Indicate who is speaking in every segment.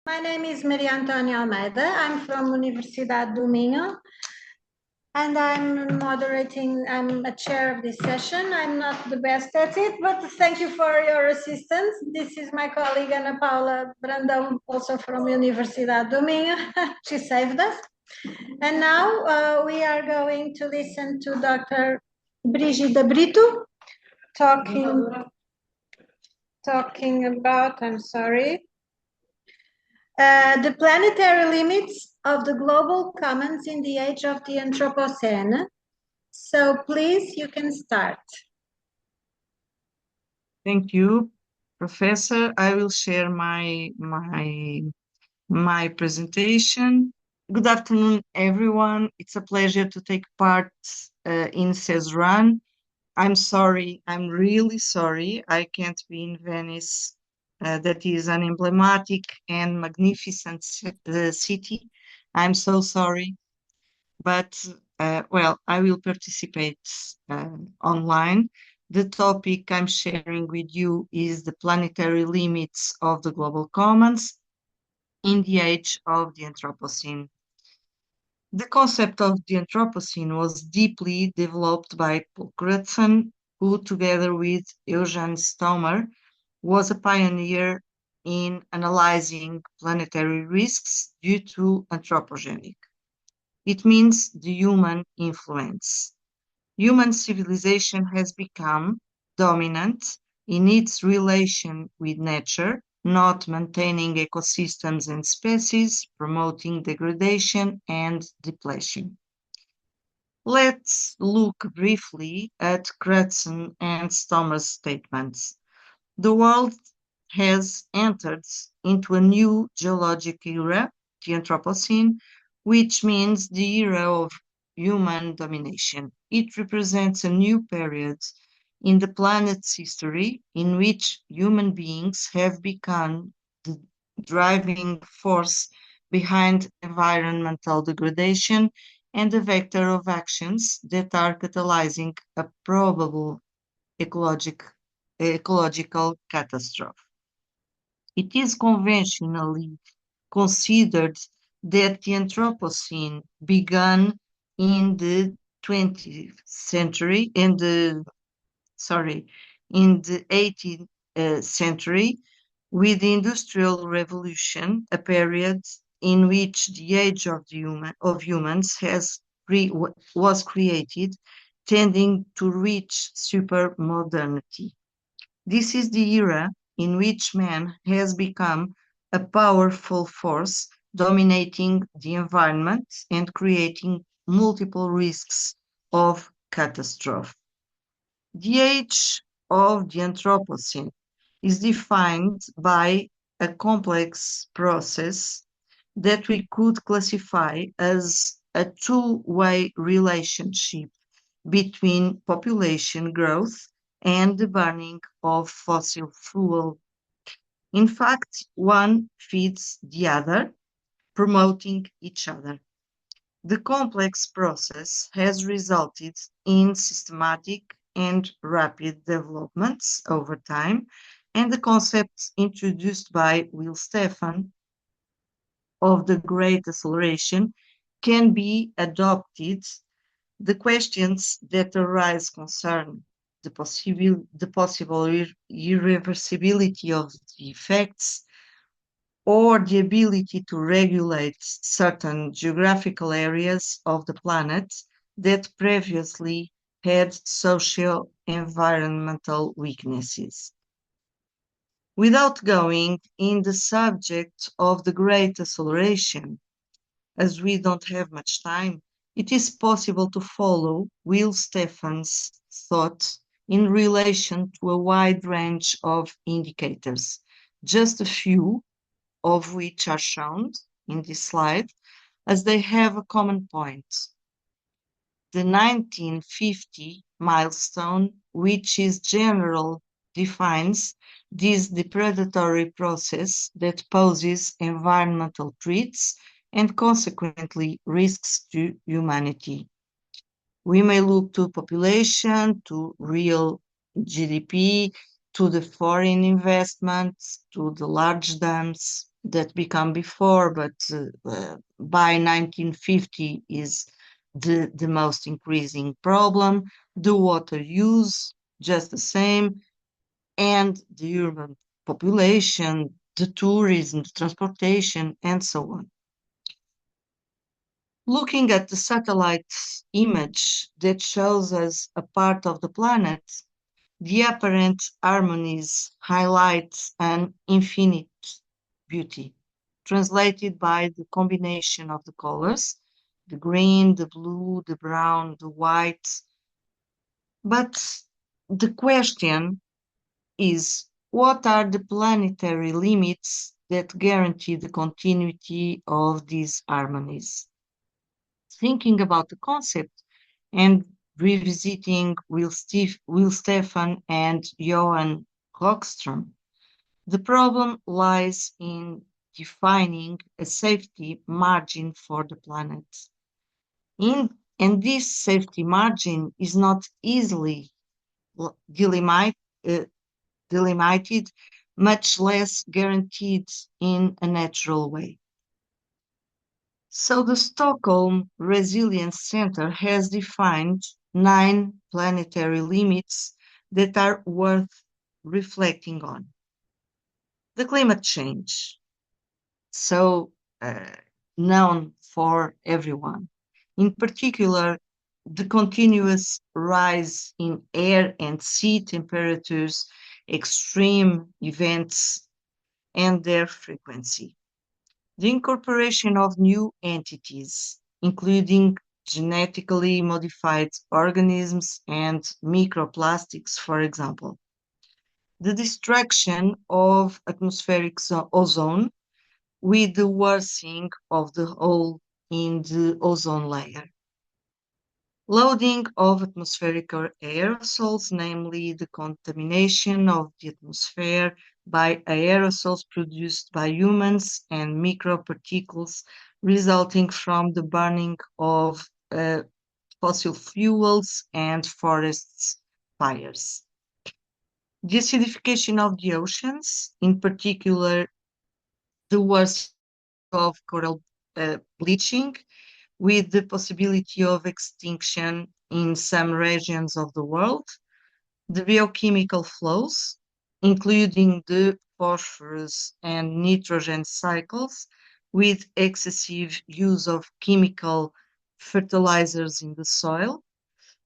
Speaker 1: My name is Antónia Almeida. I'm from Universidade do Minho, and I'm a chair of this session. I'm not the best at it, but thank you for your assistance. This is my colleague Ana Paula Brandão, also from Universidade do Minho. She saved us. And now we are going to listen to Dr. Brigida Brito talking about, the planetary limits of the global commons in the age of the Anthropocene. So please, you can start.
Speaker 2: Thank you, Professor. I will share my presentation. Good afternoon, everyone. It's a pleasure to take part in CESRAN. I'm sorry, I'm really sorry I can't be in Venice. That is an emblematic and magnificent city. I'm so sorry, but well, I will participate online. The topic I'm sharing with you is the planetary limits of the global commons in the age of the Anthropocene. The concept of the Anthropocene was deeply developed by Paul Crutzen, who, together with Eugene Stomer, was a pioneer in analyzing planetary risks due to anthropogenic. It means the human influence. Human civilization has become dominant in its relation with nature, not maintaining ecosystems and species, promoting degradation and depletion. Let's look briefly at Crutzen and Stomer's statements. The world has entered into a new geologic era, the Anthropocene, which means the era of human domination. It represents a new period in the planet's history in which human beings have become the driving force behind environmental degradation and the vector of actions that are catalyzing a probable ecological catastrophe. It is conventionally considered that the Anthropocene began in the 20th century, in the 18th century, with the Industrial Revolution, a period in which the age of humans was created, tending to reach supermodernity. This is the era in which man has become a powerful force dominating the environment and creating multiple risks of catastrophe. The age of the Anthropocene is defined by a complex process that we could classify as a two-way relationship between population growth and the burning of fossil fuel. In fact, one feeds the other, promoting each other. The complex process has resulted in systematic and rapid developments over time, and the concepts introduced by Will Stephan of the Great Acceleration can be adopted. The questions that arise concern the possible irreversibility of the effects or the ability to regulate certain geographical areas of the planet that previously had social environmental weaknesses. Without going in the subject of the Great Acceleration, as we don't have much time, it is possible to follow Will Stephan's thought in relation to a wide range of indicators, just a few of which are shown in this slide, as they have a common point. The 1950 milestone, which is general, defines this depredatory process that poses environmental threats and consequently risks to humanity. We may look to population, to real GDP, to the foreign investments, to the large dams, that become before, but by 1950 is the most increasing problem. The water use, just the same, and the urban population, the tourism, the transportation, and so on. Looking at the satellite image that shows us a part of the planet, the apparent harmonies highlight an infinite beauty, translated by the combination of the colors, the green, the blue, the brown, the white. But the question is, what are the planetary limits that guarantee the continuity of these harmonies? Thinking about the concept and revisiting Will Stefan and Johan Rockström, the problem lies in defining a safety margin for the planet. And this safety margin is not easily uh, delimited, much less guaranteed in a natural way. So the Stockholm Resilience Center has defined 9 planetary limits that are worth reflecting on. The climate change, so known for everyone. In particular, the continuous rise in air and sea temperatures, extreme events, and their frequency. The incorporation of new entities, including genetically modified organisms and microplastics, for example. The destruction of atmospheric ozone with the worsening of the hole in the ozone layer. Loading of atmospheric aerosols, namely the contamination of the atmosphere by aerosols produced by humans and microparticles resulting from the burning of fossil fuels and forests fires. The acidification of the oceans, in particular the worst of coral bleaching, with the possibility of extinction in some regions of the world, the biochemical flows, including the phosphorus and nitrogen cycles, with excessive use of chemical fertilizers in the soil,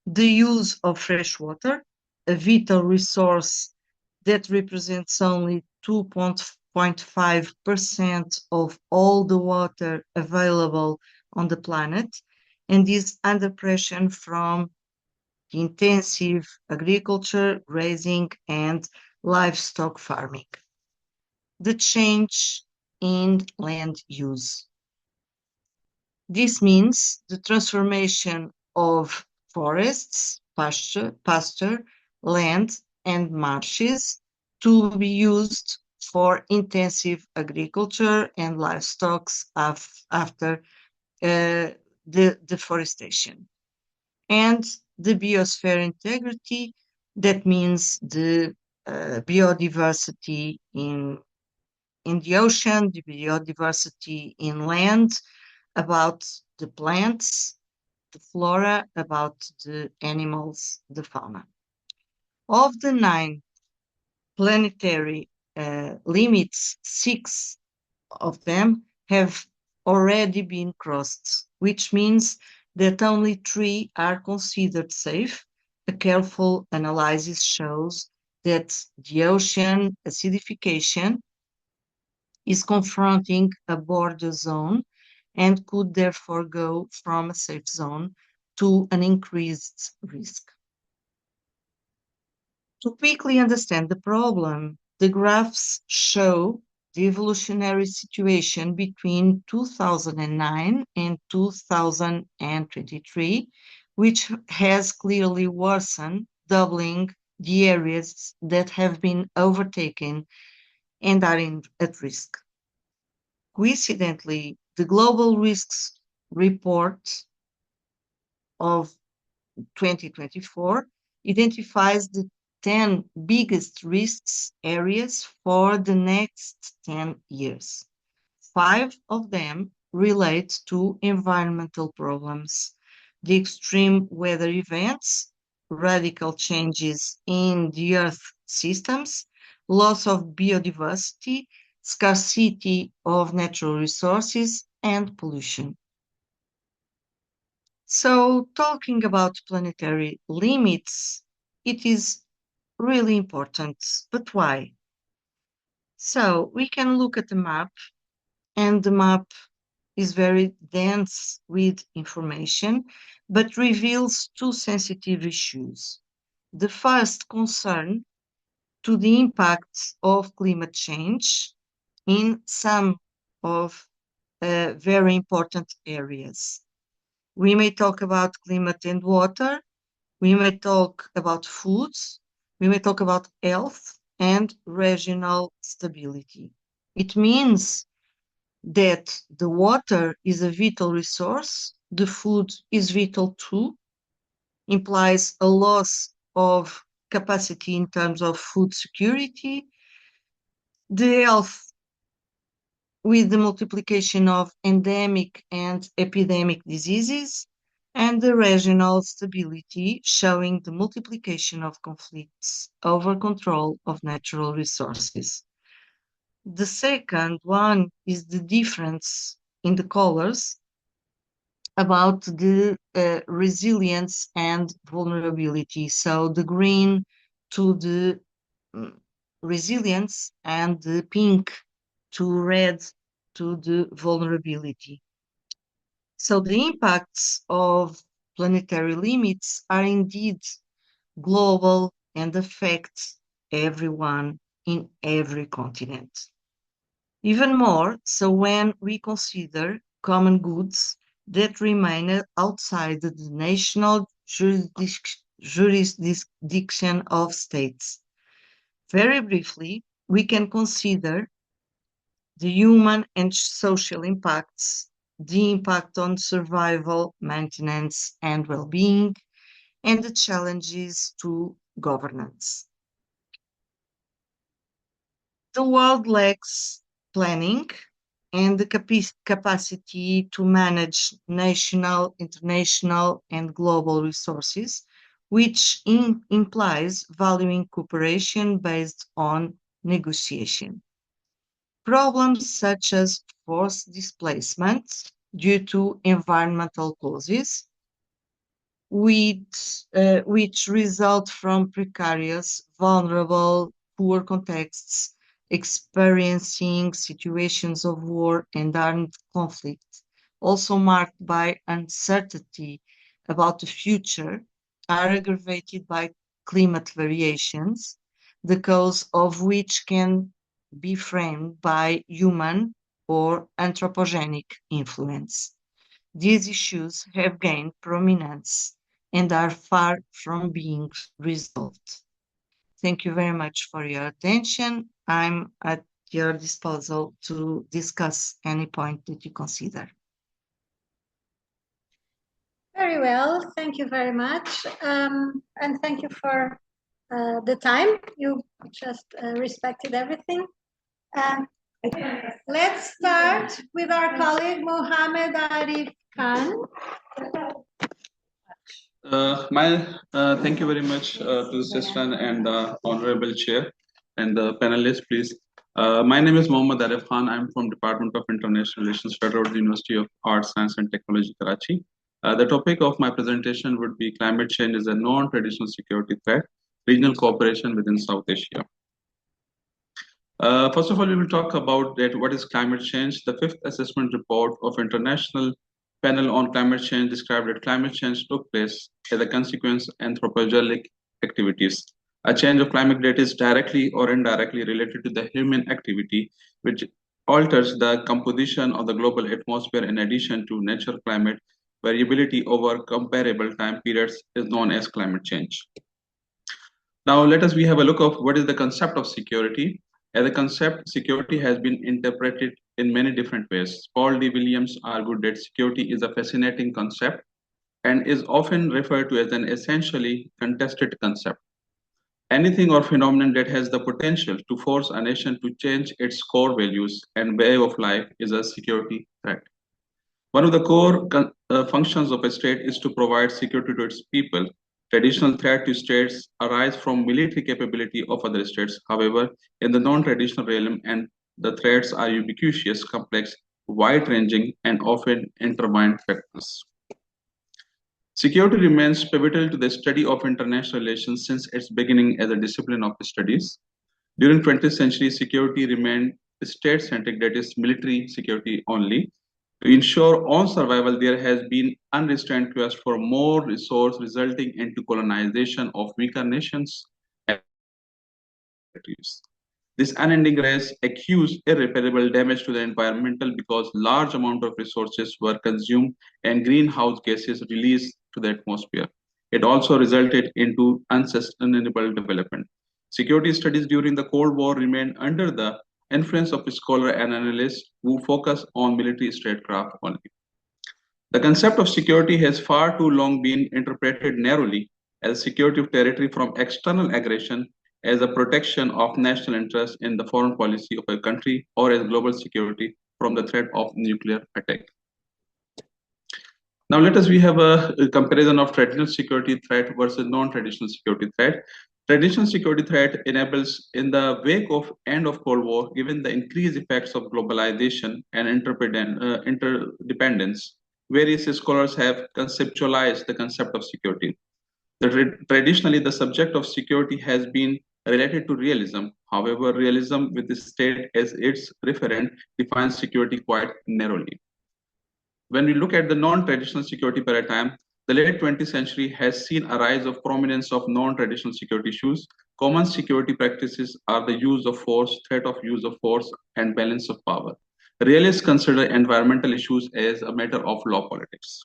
Speaker 2: the use of fresh water, a vital resource that represents only 2.5% of all the water available on the planet, and is under pressure from intensive agriculture, raising, and livestock farming. The change in land use. This means the transformation of forests, pasture, land, and marshes to be used for intensive agriculture and livestock after the deforestation. And the biosphere integrity, that means the biodiversity in the ocean, the biodiversity in land, about the plants, the flora, about the animals, the fauna. Of the 9 planetary limits, 6 of them have already been crossed, which means that only 3 are considered safe. A careful analysis shows that the ocean acidification is confronting a border zone and could therefore go from a safe zone to an increased risk. To quickly understand the problem, the graphs show the evolutionary situation between 2009 and 2023, which has clearly worsened, doubling the areas that have been overtaken and are at risk. Coincidentally, the Global Risks Report of 2024 identifies the 10 biggest risks areas for the next 10 years. 5 of them relate to environmental problems, the extreme weather events, radical changes in the Earth systems, loss of biodiversity, scarcity of natural resources, and pollution. So, talking about planetary limits, it is really important. But why? So, we can look at the map, and the map is very dense with information, but reveals two sensitive issues. The first concern to the impacts of climate change in some of very important areas. We may talk about climate and water, we may talk about foods, we may talk about health and regional stability. It means that the water is a vital resource, the food is vital too, implies a loss of capacity in terms of food security, the health with the multiplication of endemic and epidemic diseases, and the regional stability showing the multiplication of conflicts over control of natural resources. The second one is the difference in the colors about the resilience and vulnerability. So the green to the mm, resilience and the pink to red to the vulnerability. So the impacts of planetary limits are indeed global and affect everyone in every continent. Even more so when we consider common goods that remain outside the national jurisdiction of states. Very briefly, we can consider the human and social impacts, the impact on survival, maintenance, and well-being, and the challenges to governance. The world lacks planning and the capacity to manage national, international, and global resources, which implies valuing cooperation based on negotiation. Problems such as forced displacement due to environmental causes, which result from precarious, vulnerable, poor contexts, experiencing situations of war and armed conflict, also marked by uncertainty about the future, are aggravated by climate variations, the cause of which can be framed by human or anthropogenic influence. These issues have gained prominence and are far from being resolved. Thank you very much for your attention. I'm at your disposal to discuss any point that you consider.
Speaker 1: Very well, thank you very much. And thank you for the time. You just respected everything. Let's start with our colleague, Mohammed Arif Khan.
Speaker 3: Thank you very much to CESRAN and the Honorable Chair and the panelists, please. My name is Mohammed Arif Khan. I'm from Department of International Relations, Federal University of Arts, Science and Technology, Karachi. The topic of my presentation would be climate change is a non-traditional security threat, regional cooperation within South Asia. First of all, we will talk about that what is climate change. The fifth assessment report of International Panel on Climate Change described that climate change took place as a consequence of anthropogenic activities. A change of climate that is directly or indirectly related to the human activity, which alters the composition of the global atmosphere in addition to natural climate variability over comparable time periods is known as climate change. Now we have a look of what is the concept of security. As a concept, security has been interpreted in many different ways. Paul D. Williams argued that security is a fascinating concept and is often referred to as an essentially contested concept. Anything or phenomenon that has the potential to force a nation to change its core values and way of life is a security threat. One of the core functions of a state is to provide security to its people. Traditional threats to states arise from military capability of other states. However, in the non-traditional realm, and the threats are ubiquitous, complex, wide-ranging, and often intertwined factors. Security remains pivotal to the study of international relations since its beginning as a discipline of studies. During 20th century, security remained state-centric, that is, military security only. To ensure own survival, there has been unrestrained quest for more resource, resulting into colonization of weaker nations and territories. This unending race accused irreparable damage to the environmental because large amount of resources were consumed and greenhouse gases released to the atmosphere. It also resulted into unsustainable development. Security studies during the Cold War remained under the influence of scholars and analysts who focus on military statecraft only. The concept of security has far too long been interpreted narrowly as security of territory from external aggression, as a protection of national interest in the foreign policy of a country, or as global security from the threat of nuclear attack. Now we have a comparison of traditional security threat versus non-traditional security threat. Traditional security threat enables, in the wake of end of Cold War, given the increased effects of globalization and interdependence, various scholars have conceptualized the concept of security. Traditionally, the subject of security has been related to realism. However, realism with the state as its referent defines security quite narrowly. When we look at the non-traditional security paradigm, the late 20th century has seen a rise of prominence of non-traditional security issues. Common security practices are the use of force, threat of use of force, and balance of power. Realists consider environmental issues as a matter of law politics.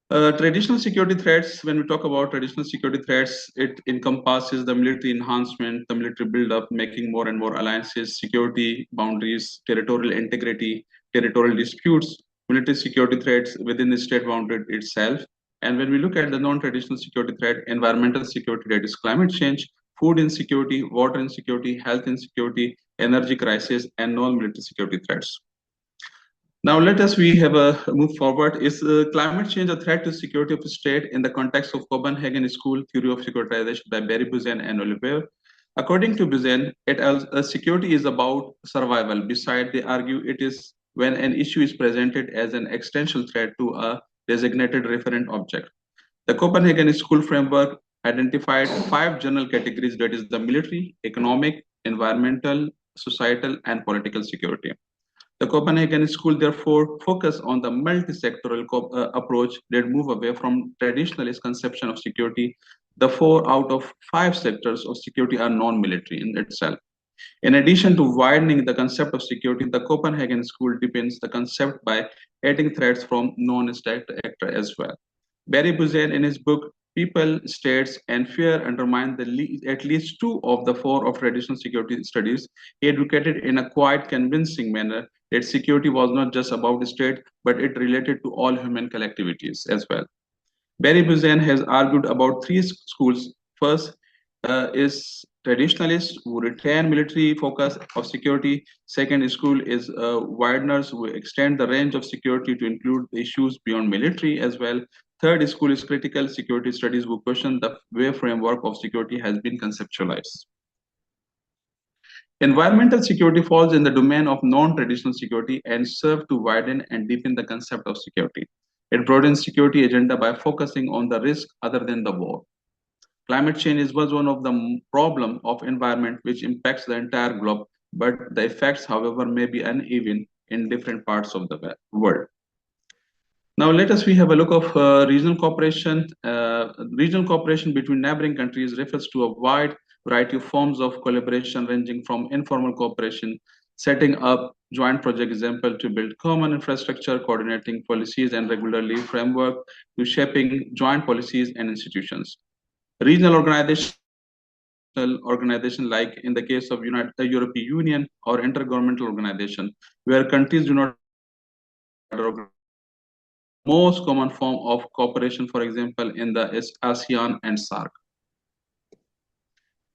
Speaker 3: Traditional security threats, when we talk about traditional security threats, it encompasses the military enhancement, the military buildup, making more and more alliances, security boundaries, territorial integrity, territorial disputes, military security threats within the state boundary itself. And when we look at the non-traditional security threat, environmental security, that is climate change, food insecurity, water insecurity, health insecurity, energy crisis, and non-military security threats. Now we have a move forward. Is climate change a threat to security of the state in the context of Copenhagen School Theory of Securitization by Barry Buzan and Oliver? According to Buzan, security is about survival. Besides, they argue it is when an issue is presented as an existential threat to a designated referent object. The Copenhagen School framework identified 5 general categories, that is the military, economic, environmental, societal, and political security. The Copenhagen School therefore focused on the multi-sectoral approach that move away from traditionalist conception of security. The 4 out of 5 sectors of security are non-military in itself. In addition to widening the concept of security, the Copenhagen School deepens the concept by adding threats from non-state actor as well. Barry Buzan, in his book People, States, and Fear, undermined at least 2 of the 4 of traditional security studies. He advocated in a quite convincing manner that security was not just about the state, but it related to all human collectivities as well. Barry Buzan has argued about 3 schools. First is traditionalists who retain military focus of security. Second school is wideners who extend the range of security to include issues beyond military as well. Third school is critical security studies who question the way framework of security has been conceptualized. Environmental security falls in the domain of non-traditional security and serve to widen and deepen the concept of security. It broadens security agenda by focusing on the risk other than the war. Climate change was one of the problem of environment which impacts the entire globe, but the effects, however, may be uneven in different parts of the world. Now we have a look of regional cooperation. Regional cooperation between neighboring countries refers to a wide variety of forms of collaboration ranging from informal cooperation, setting up joint project example to build common infrastructure, coordinating policies and regularly framework, to shaping joint policies and institutions. Regional organization like in the case of the European Union or intergovernmental organization, where countries do not most common form of cooperation, for example, in the ASEAN and SAARC.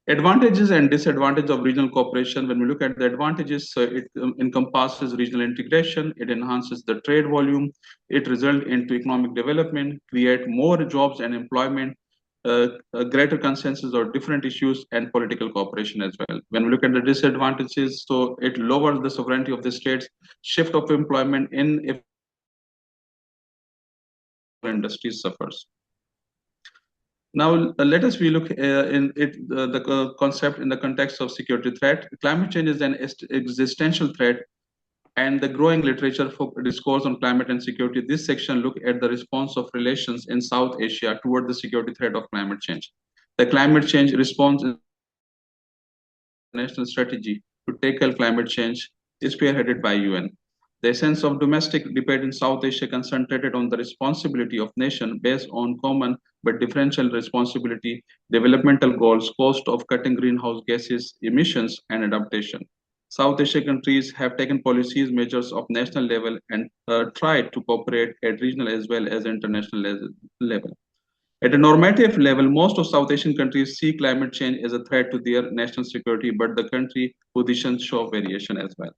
Speaker 3: Advantages and disadvantages of regional cooperation. When we look at the advantages, it encompasses regional integration, it enhances the trade volume, it results into economic development, create more jobs and employment, a greater consensus on different issues, and political cooperation as well. When we look at the disadvantages, so it lowers the sovereignty of the states, shift of employment in if industry suffers. Now, let us look in the concept in the context of security threat. Climate change is an existential threat, and the growing literature for discourse on climate and security. This section look at the response of relations in South Asia toward the security threat of climate change. The climate change response is a national strategy to tackle climate change is spearheaded by UN. The essence of domestic debate in South Asia concentrated on the responsibility of nation based on common but differential responsibility, developmental goals, cost of cutting greenhouse gases emissions, and adaptation. South Asian countries have taken policies, measures of national level and tried to cooperate at regional as well as international level. At a normative level, most of South Asian countries see climate change as a threat to their national security, but the country positions show variation as well.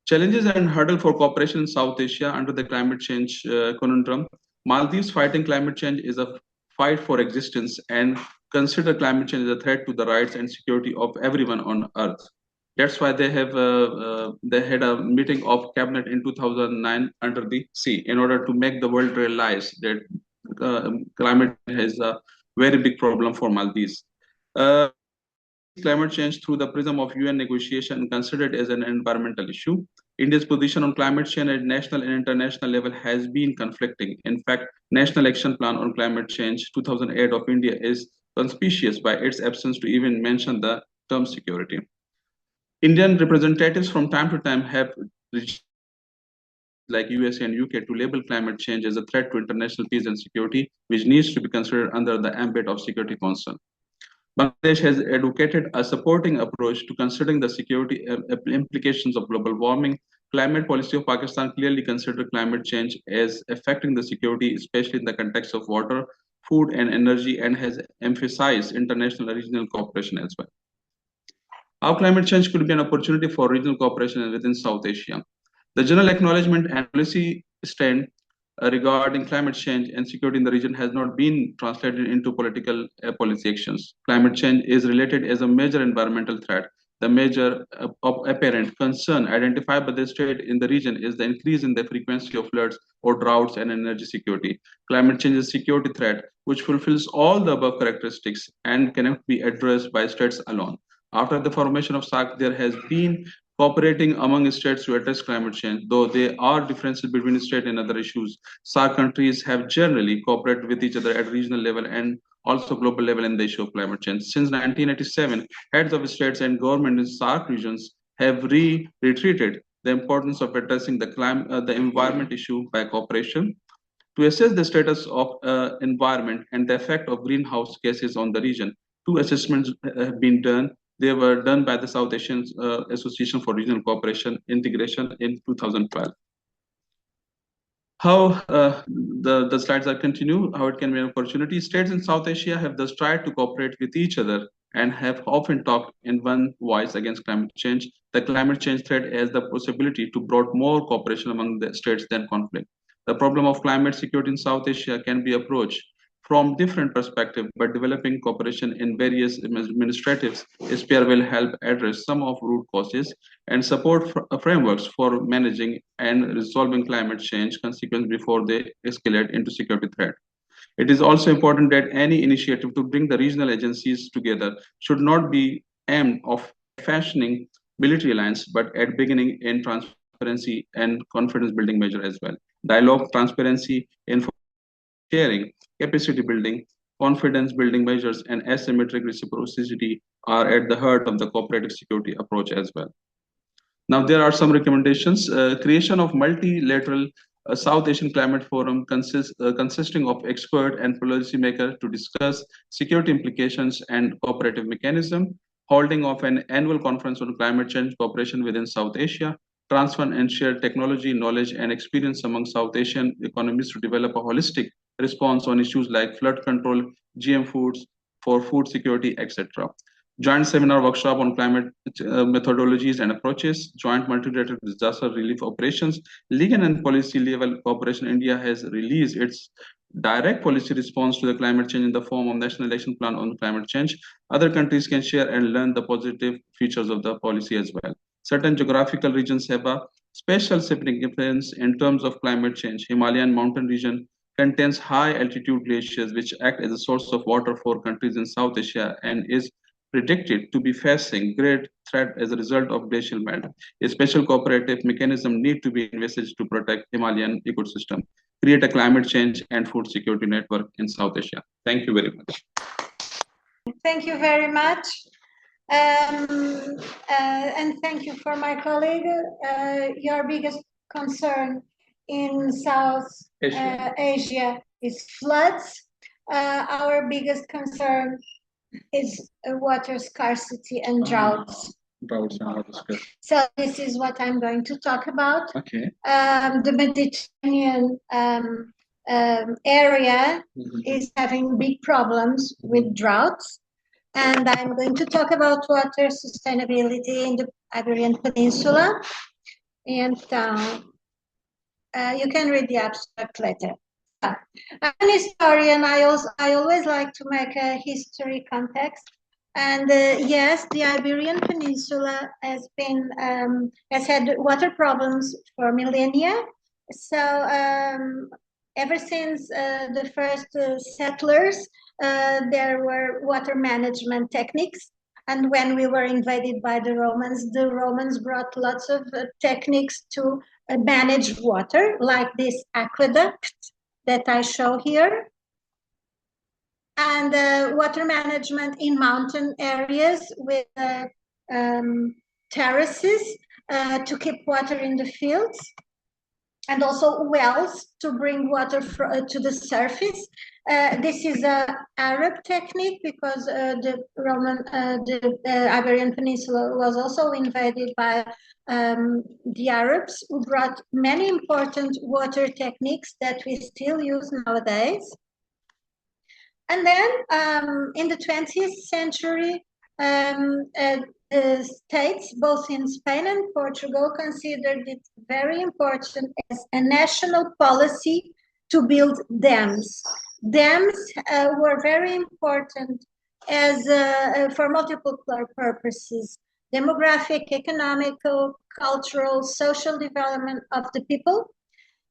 Speaker 3: Challenges and hurdle for cooperation in South Asia under the climate change conundrum. Maldives fighting climate change is a fight for existence and consider climate change as a threat to the rights and security of everyone on Earth. That's why they had a meeting of cabinet in 2009 under the sea in order to make the world realize that climate is a very big problem for Maldives. Climate change through the prism of UN negotiation considered as an environmental issue. India's position on climate change at national and international level has been conflicting. In fact, National Action Plan on Climate Change 2008 of India is conspicuous by its absence to even mention the term security. Indian representatives from time to time have like USA and UK to label climate change as a threat to international peace and security, which needs to be considered under the ambit of security concern. Bangladesh has advocated a supporting approach to considering the security implications of global warming. Climate policy of Pakistan clearly considered climate change as affecting the security, especially in the context of water, food, and energy, and has emphasized international and regional cooperation as well. How climate change could be an opportunity for regional cooperation within South Asia. The general acknowledgement and policy stand regarding climate change and security in the region has not been translated into political policy actions. Climate change is related as a major environmental threat. The major apparent concern identified by the state in the region is the increase in the frequency of floods or droughts and energy security. Climate change is a security threat which fulfills all the above characteristics and cannot be addressed by states alone. After the formation of SAARC, there has been cooperating among states to address climate change, though there are differences between states and other issues. SAARC countries have generally cooperated with each other at regional level and also global level in the issue of climate change. Since 1987, heads of states and government in SAARC regions have retreated the importance of addressing the environment issue by cooperation. To assess the status of environment and the effect of greenhouse gases on the region, two assessments have been done. They were done by the South Asian Association for Regional Cooperation Integration in 2012. How the slides are continue, how it can be an opportunity. States in South Asia have thus tried to cooperate with each other and have often talked in one voice against climate change. The climate change threat has the possibility to bring more cooperation among the states than conflict. The problem of climate security in South Asia can be approached from different perspectives, but developing cooperation in various administrative sphere will help address some of root causes and support frameworks for managing and resolving climate change consequences before they escalate into security threat. It is also important that any initiative to bring the regional agencies together should not be aimed of fashioning military alliance, but at beginning in transparency and confidence building measure as well. Dialogue, transparency, information sharing, capacity building, confidence building measures, and asymmetric reciprocity are at the heart of the cooperative security approach as well. Now, there are some recommendations. Creation of multilateral South Asian Climate Forum consisting of expert and policymakers to discuss security implications and cooperative mechanism, holding of an annual conference on climate change cooperation within South Asia, transfer and share technology, knowledge, and experience among South Asian economies to develop a holistic response on issues like flood control, GM foods, for food security, etc. Joint seminar workshop on climate methodologies and approaches, joint multilateral disaster relief operations, legal and policy level cooperation. India has released its direct policy response to the climate change in the form of National Action Plan on Climate Change. Other countries can share and learn the positive features of the policy as well. Certain geographical regions have a special significance in terms of climate change. Himalayan mountain region contains high altitude glaciers which act as a source of water for countries in South Asia and is predicted to be facing great threat as a result of glacial melt. A special cooperative mechanism need to be envisaged to protect Himalayan ecosystem, create a climate change and food security network in South Asia. Thank you very much.
Speaker 1: Thank you very much. And thank you for my colleague. Your biggest concern in South Asia is floods. Our biggest concern is water scarcity and droughts. So this is what I'm going to talk about.
Speaker 3: Okay.
Speaker 1: The Mediterranean area is having big problems with droughts. And I'm going to talk about water sustainability in the Iberian Peninsula. And you can read the abstract later. I'm an historian. I always like to make a history context. And yes, the Iberian Peninsula has had water problems for millennia. So ever since the first settlers, there were water management techniques. And when we were invaded by the Romans brought lots of techniques to manage water, like this aqueduct that I show here. And water management in mountain areas with terraces to keep water in the fields, and also wells to bring water to the surface. This is an Arab technique because the Iberian Peninsula was also invaded by the Arabs, who brought many important water techniques that we still use nowadays. And then in the 20th century, the states, both in Spain and Portugal, considered it very important as a national policy to build dams. Dams were very important as for multiple purposes: demographic, economical, cultural, social development of the people,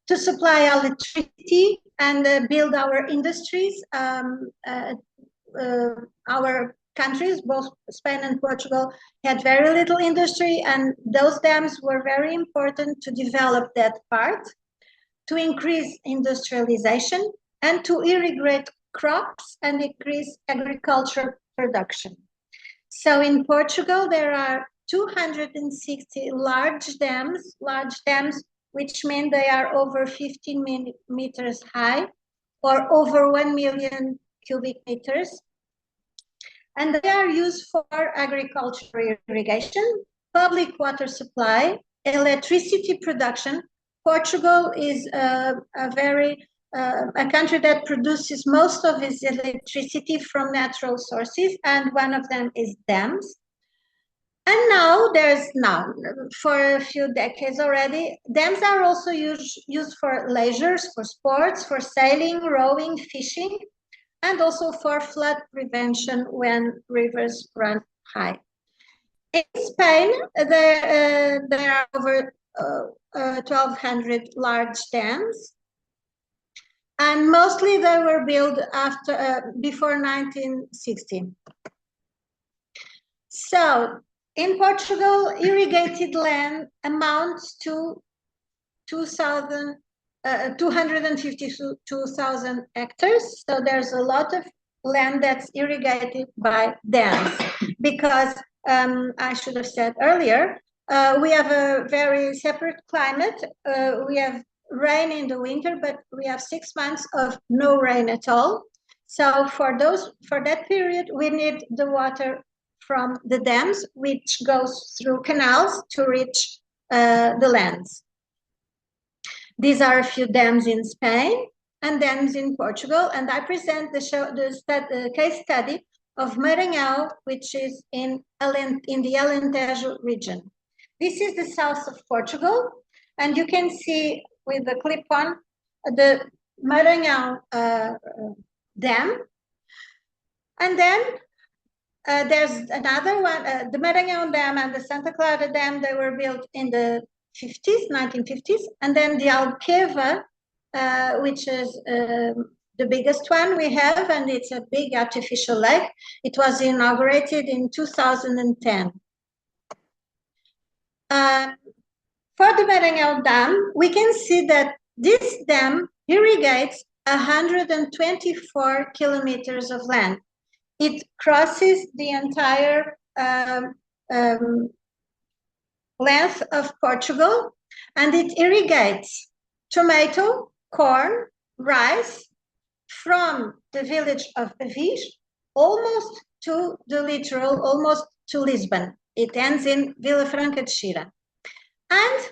Speaker 1: to supply electricity and build our industries. Our countries, both Spain and Portugal, had very little industry, and those dams were very important to develop that part, to increase industrialization, and to irrigate crops and increase agriculture production. So in Portugal, there are 260 large dams, which mean they are over 15 meters high or over 1 million cubic meters. And they are used for agricultural irrigation, public water supply, electricity production. Portugal is a country that produces most of its electricity from natural sources, and one of them is dams. And now for a few decades already, dams are also used for leisure, for sports, for sailing, rowing, fishing, and also for flood prevention when rivers run high. In Spain, there are over 1,200 large dams, and mostly they were built before 1960. So in Portugal, irrigated land amounts to 252,000 hectares. So there's a lot of land that's irrigated by dams, because I should have said earlier, we have a very separate climate. We have rain in the winter, but we have 6 months of no rain at all. So for that period, we need the water from the dams, which goes through canals to reach the lands. These are a few dams in Spain and dams in Portugal, and I present the case study of Maranhão, which is in the Alentejo region. This is the south of Portugal, and you can see with the clip-on the Maranhão Dam. And then there's another one, the Maranhão Dam and the Santa Clara Dam, they were built in the 1950s. And then the Alqueva, which is the biggest one we have, and it's a big artificial lake. It was inaugurated in 2010. For the Maranhão Dam, we can see that this dam irrigates 124 kilometers of land. It crosses the entire length of Portugal, and it irrigates tomato, corn, rice from the village of Avis almost to the littoral, almost to Lisbon. It ends in Vila Franca de Xira. And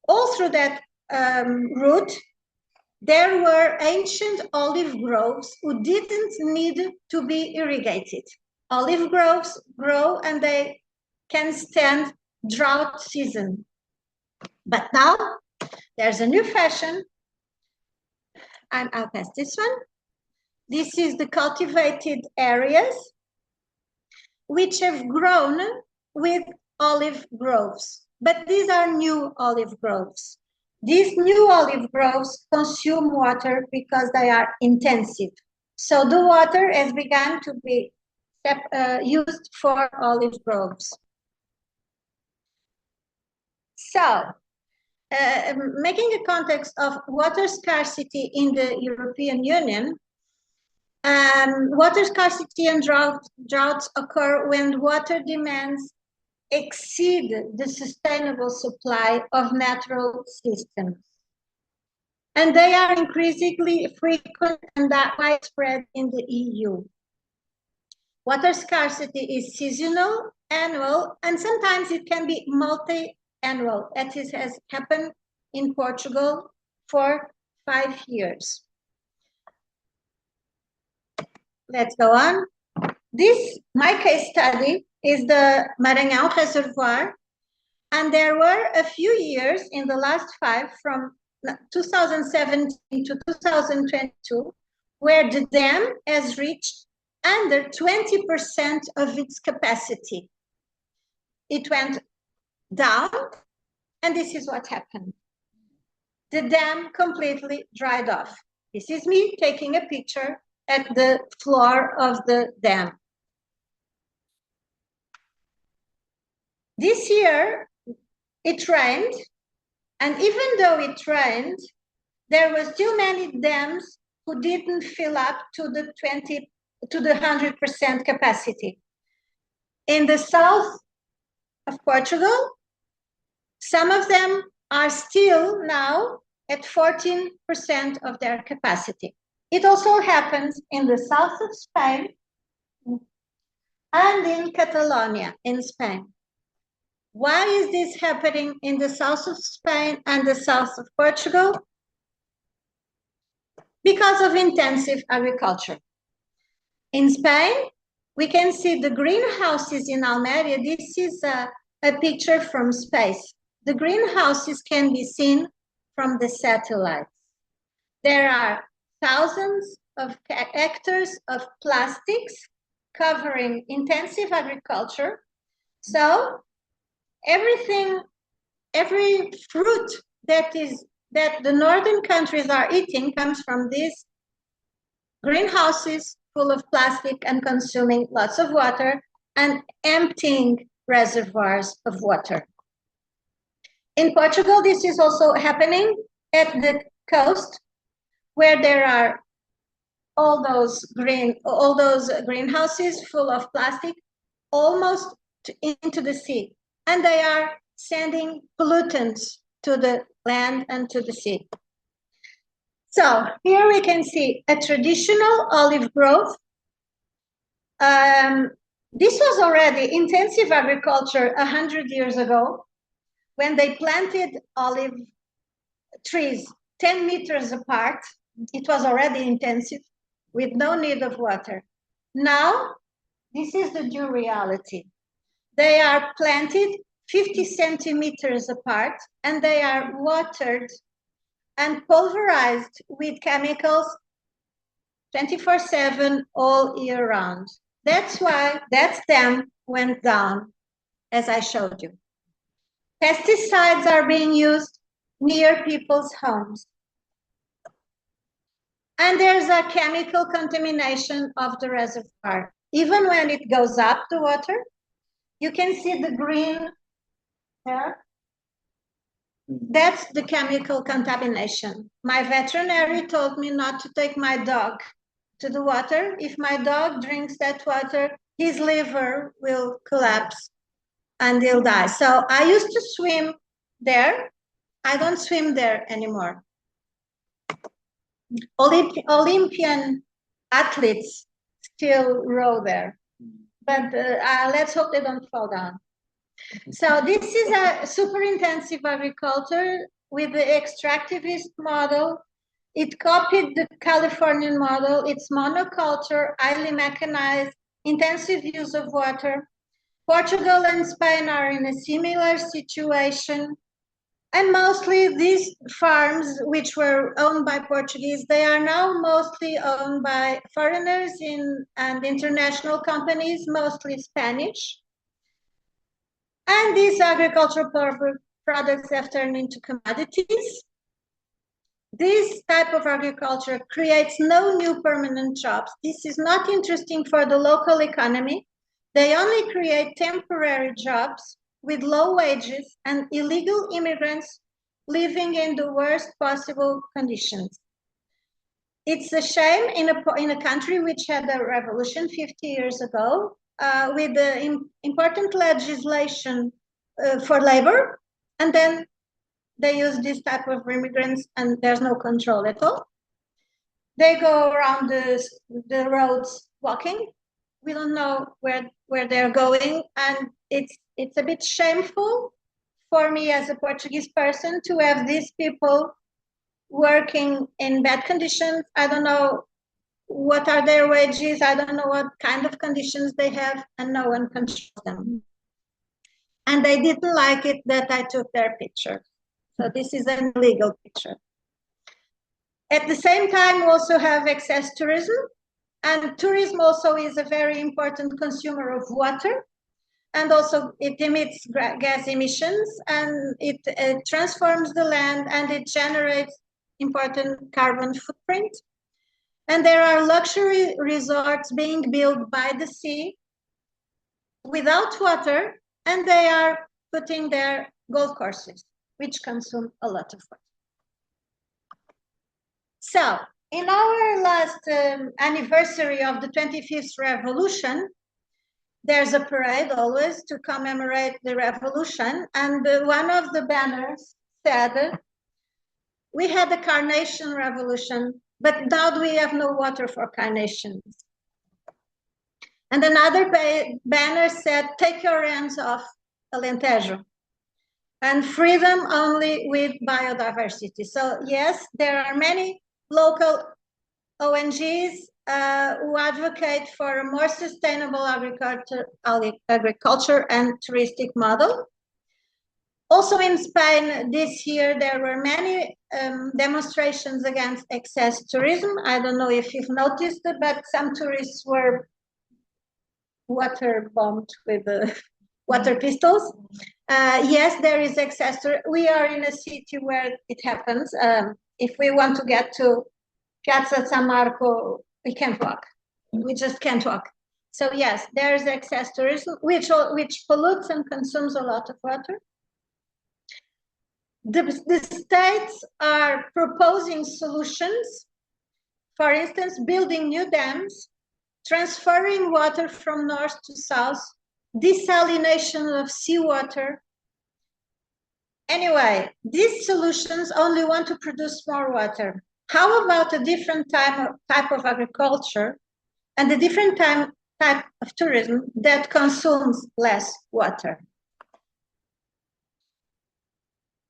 Speaker 1: all through that route, there were ancient olive groves who didn't need to be irrigated. Olive groves grow and they can stand drought season. But now there's a new fashion, and I'll pass this one. This is the cultivated areas which have grown with olive groves, but these are new olive groves. These new olive groves consume water because they are intensive. So the water has begun to be used for olive groves. So, making a context of water scarcity in the European Union, water scarcity and droughts occur when water demands exceed the sustainable supply of natural systems. And they are increasingly frequent and widespread in the EU. Water scarcity is seasonal, annual, and sometimes it can be multi-annual, as it has happened in Portugal for 5 years. Let's go on. My case study is the Maranhão Reservoir, and there were a few years in the last 5, from 2017 to 2022, where the dam has reached under 20% of its capacity. It went down, and this is what happened. The dam completely dried off. This is me taking a picture at the floor of the dam. This year, it rained, and even though it rained, there were still many dams who didn't fill up to the 100% capacity. In the south of Portugal, some of them are still now at 14% of their capacity. It also happens in the south of Spain and in Catalonia in Spain. Why is this happening in the south of Spain and the south of Portugal? Because of intensive agriculture. In Spain, we can see the greenhouses in Almeida. This is a picture from space. The greenhouses can be seen from the satellites. There are thousands of hectares of plastics covering intensive agriculture. So every fruit that the northern countries are eating comes from these greenhouses full of plastic and consuming lots of water and emptying reservoirs of water. In Portugal, this is also happening at the coast, where there are all those greenhouses full of plastic almost into the sea, and they are sending pollutants to the land and to the sea. So here we can see a traditional olive grove. This was already intensive agriculture 100 years ago, when they planted olive trees 10 meters apart. It was already intensive with no need of water. Now This is the due reality. They are planted 50 centimeters apart, and they are watered and pulverized with chemicals 24/7 all year round. That's why that stem went down, as I showed you. Pesticides are being used near people's homes. And there's a chemical contamination of the reservoir. Even when it goes up the water, you can see the green there. That's the chemical contamination. My veterinary told me not to take my dog to the water. If my dog drinks that water, his liver will collapse and he'll die. So I used to swim there. I don't swim there anymore. Olympian athletes still row there, but let's hope they don't fall down. So this is a super intensive agriculture with the extractivist model. It copied the Californian model. It's monoculture, highly mechanized, intensive use of water. Portugal and Spain are in a similar situation. And mostly these farms, which were owned by Portuguese, they are now mostly owned by foreigners and international companies, mostly Spanish. And these agricultural products have turned into commodities. This type of agriculture creates no new permanent jobs. This is not interesting for the local economy. They only create temporary jobs with low wages and illegal immigrants living in the worst possible conditions. It's a shame in a country which had a revolution 50 years ago with the important legislation for labor, and then they use this type of immigrants and there's no control at all. They go around the roads walking. We don't know where they're going, and it's a bit shameful for me as a Portuguese person to have these people working in bad conditions. I don't know what are their wages. I don't know what kind of conditions they have, and no one controls them. And they didn't like it that I took their picture. So this is an illegal picture. At the same time, we also have excess tourism. And tourism also is a very important consumer of water. And also it emits gas emissions, and it transforms the land, and it generates important carbon footprint. And there are luxury resorts being built by the sea without water, and they are putting their golf courses, which consume a lot of water. So in our last anniversary of the 25th revolution, there's a parade always to commemorate the revolution. And one of the banners said, we had the carnation revolution, but now we have no water for carnations. And another banner said, take your hands off Alentejo, and freedom only with biodiversity. So yes, there are many local ONGs who advocate for a more sustainable agriculture and touristic model. Also in Spain this year, there were many demonstrations against excess tourism. I don't know if you've noticed it, but some tourists were water bombed with water pistols. Yes, there is excess tourism. We are in a city where it happens. If we want to get to Piazza San Marco, we can't walk. We just can't walk. So yes, there is excess tourism, which pollutes and consumes a lot of water. The states are proposing solutions, for instance, building new dams, transferring water from north to south, desalination of seawater. Anyway, these solutions only want to produce more water. How about a different type of agriculture and a different type of tourism that consumes less water?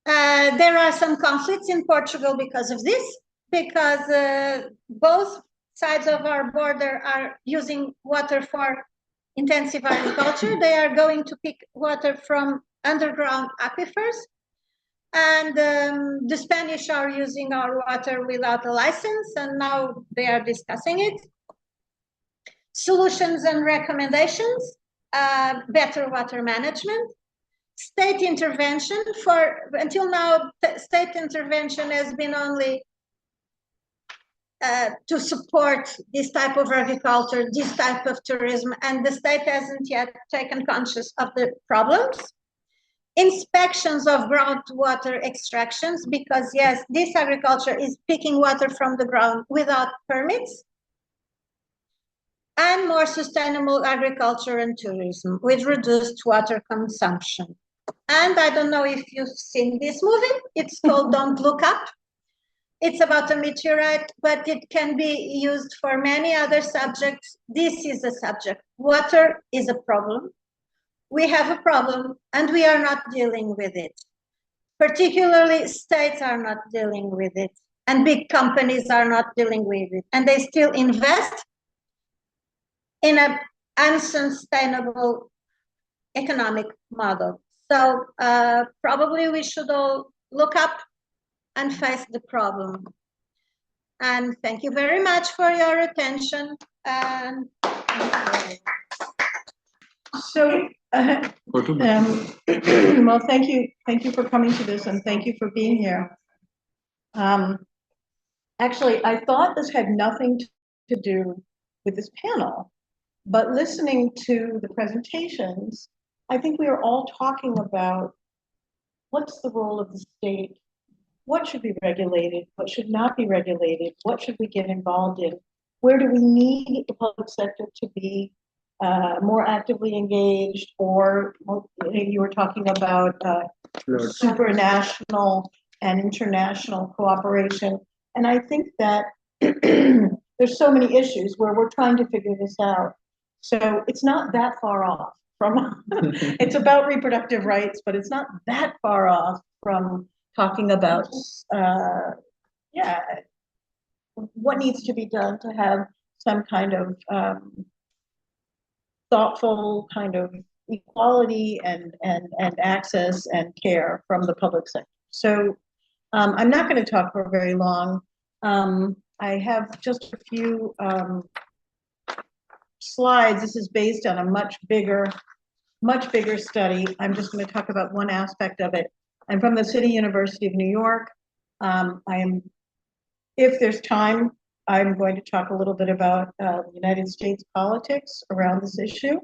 Speaker 1: There are some conflicts in Portugal because of this, because both sides of our border are using water for intensive agriculture. They are going to pick water from underground aquifers. And the Spanish are using our water without a license, and now they are discussing it. Solutions and recommendations, better water management, state intervention. Until now, state intervention has been only to support this type of agriculture, this type of tourism, and the state hasn't yet taken conscious of the problems. Inspections of groundwater extractions, because yes, this agriculture is picking water from the ground without permits. And more sustainable agriculture and tourism with reduced water consumption. And I don't know if you've seen this movie. It's called Don't Look Up. It's about a meteorite, but it can be used for many other subjects. This is a subject. Water is a problem. We have a problem and we are not dealing with it. Particularly states are not dealing with it and big companies are not dealing with it. And they still invest in an unsustainable economic model. So probably we should all look up and face the problem. And thank you very much for your attention. And
Speaker 4: So, well, thank you for coming to this, and thank you for being here. Actually, I thought this had nothing to do with this panel, but listening to the presentations, I think we are all talking about what's the role of the state, what should be regulated, what should not be regulated, what should we get involved in, where do we need the public sector to be more actively engaged, or you were talking about supranational and international cooperation. And I think that there's so many issues where we're trying to figure this out. So it's not that far off from, it's about reproductive rights, but it's not that far off from talking about, what needs to be done to have some kind of thoughtful kind of equality and access and care from the public sector. So I'm not going to talk for very long. I have just a few slides. This is based on a much bigger study. I'm just going to talk about one aspect of it. I'm from the University of New York. If there's time, I'm going to talk a little bit about the United States politics around this issue.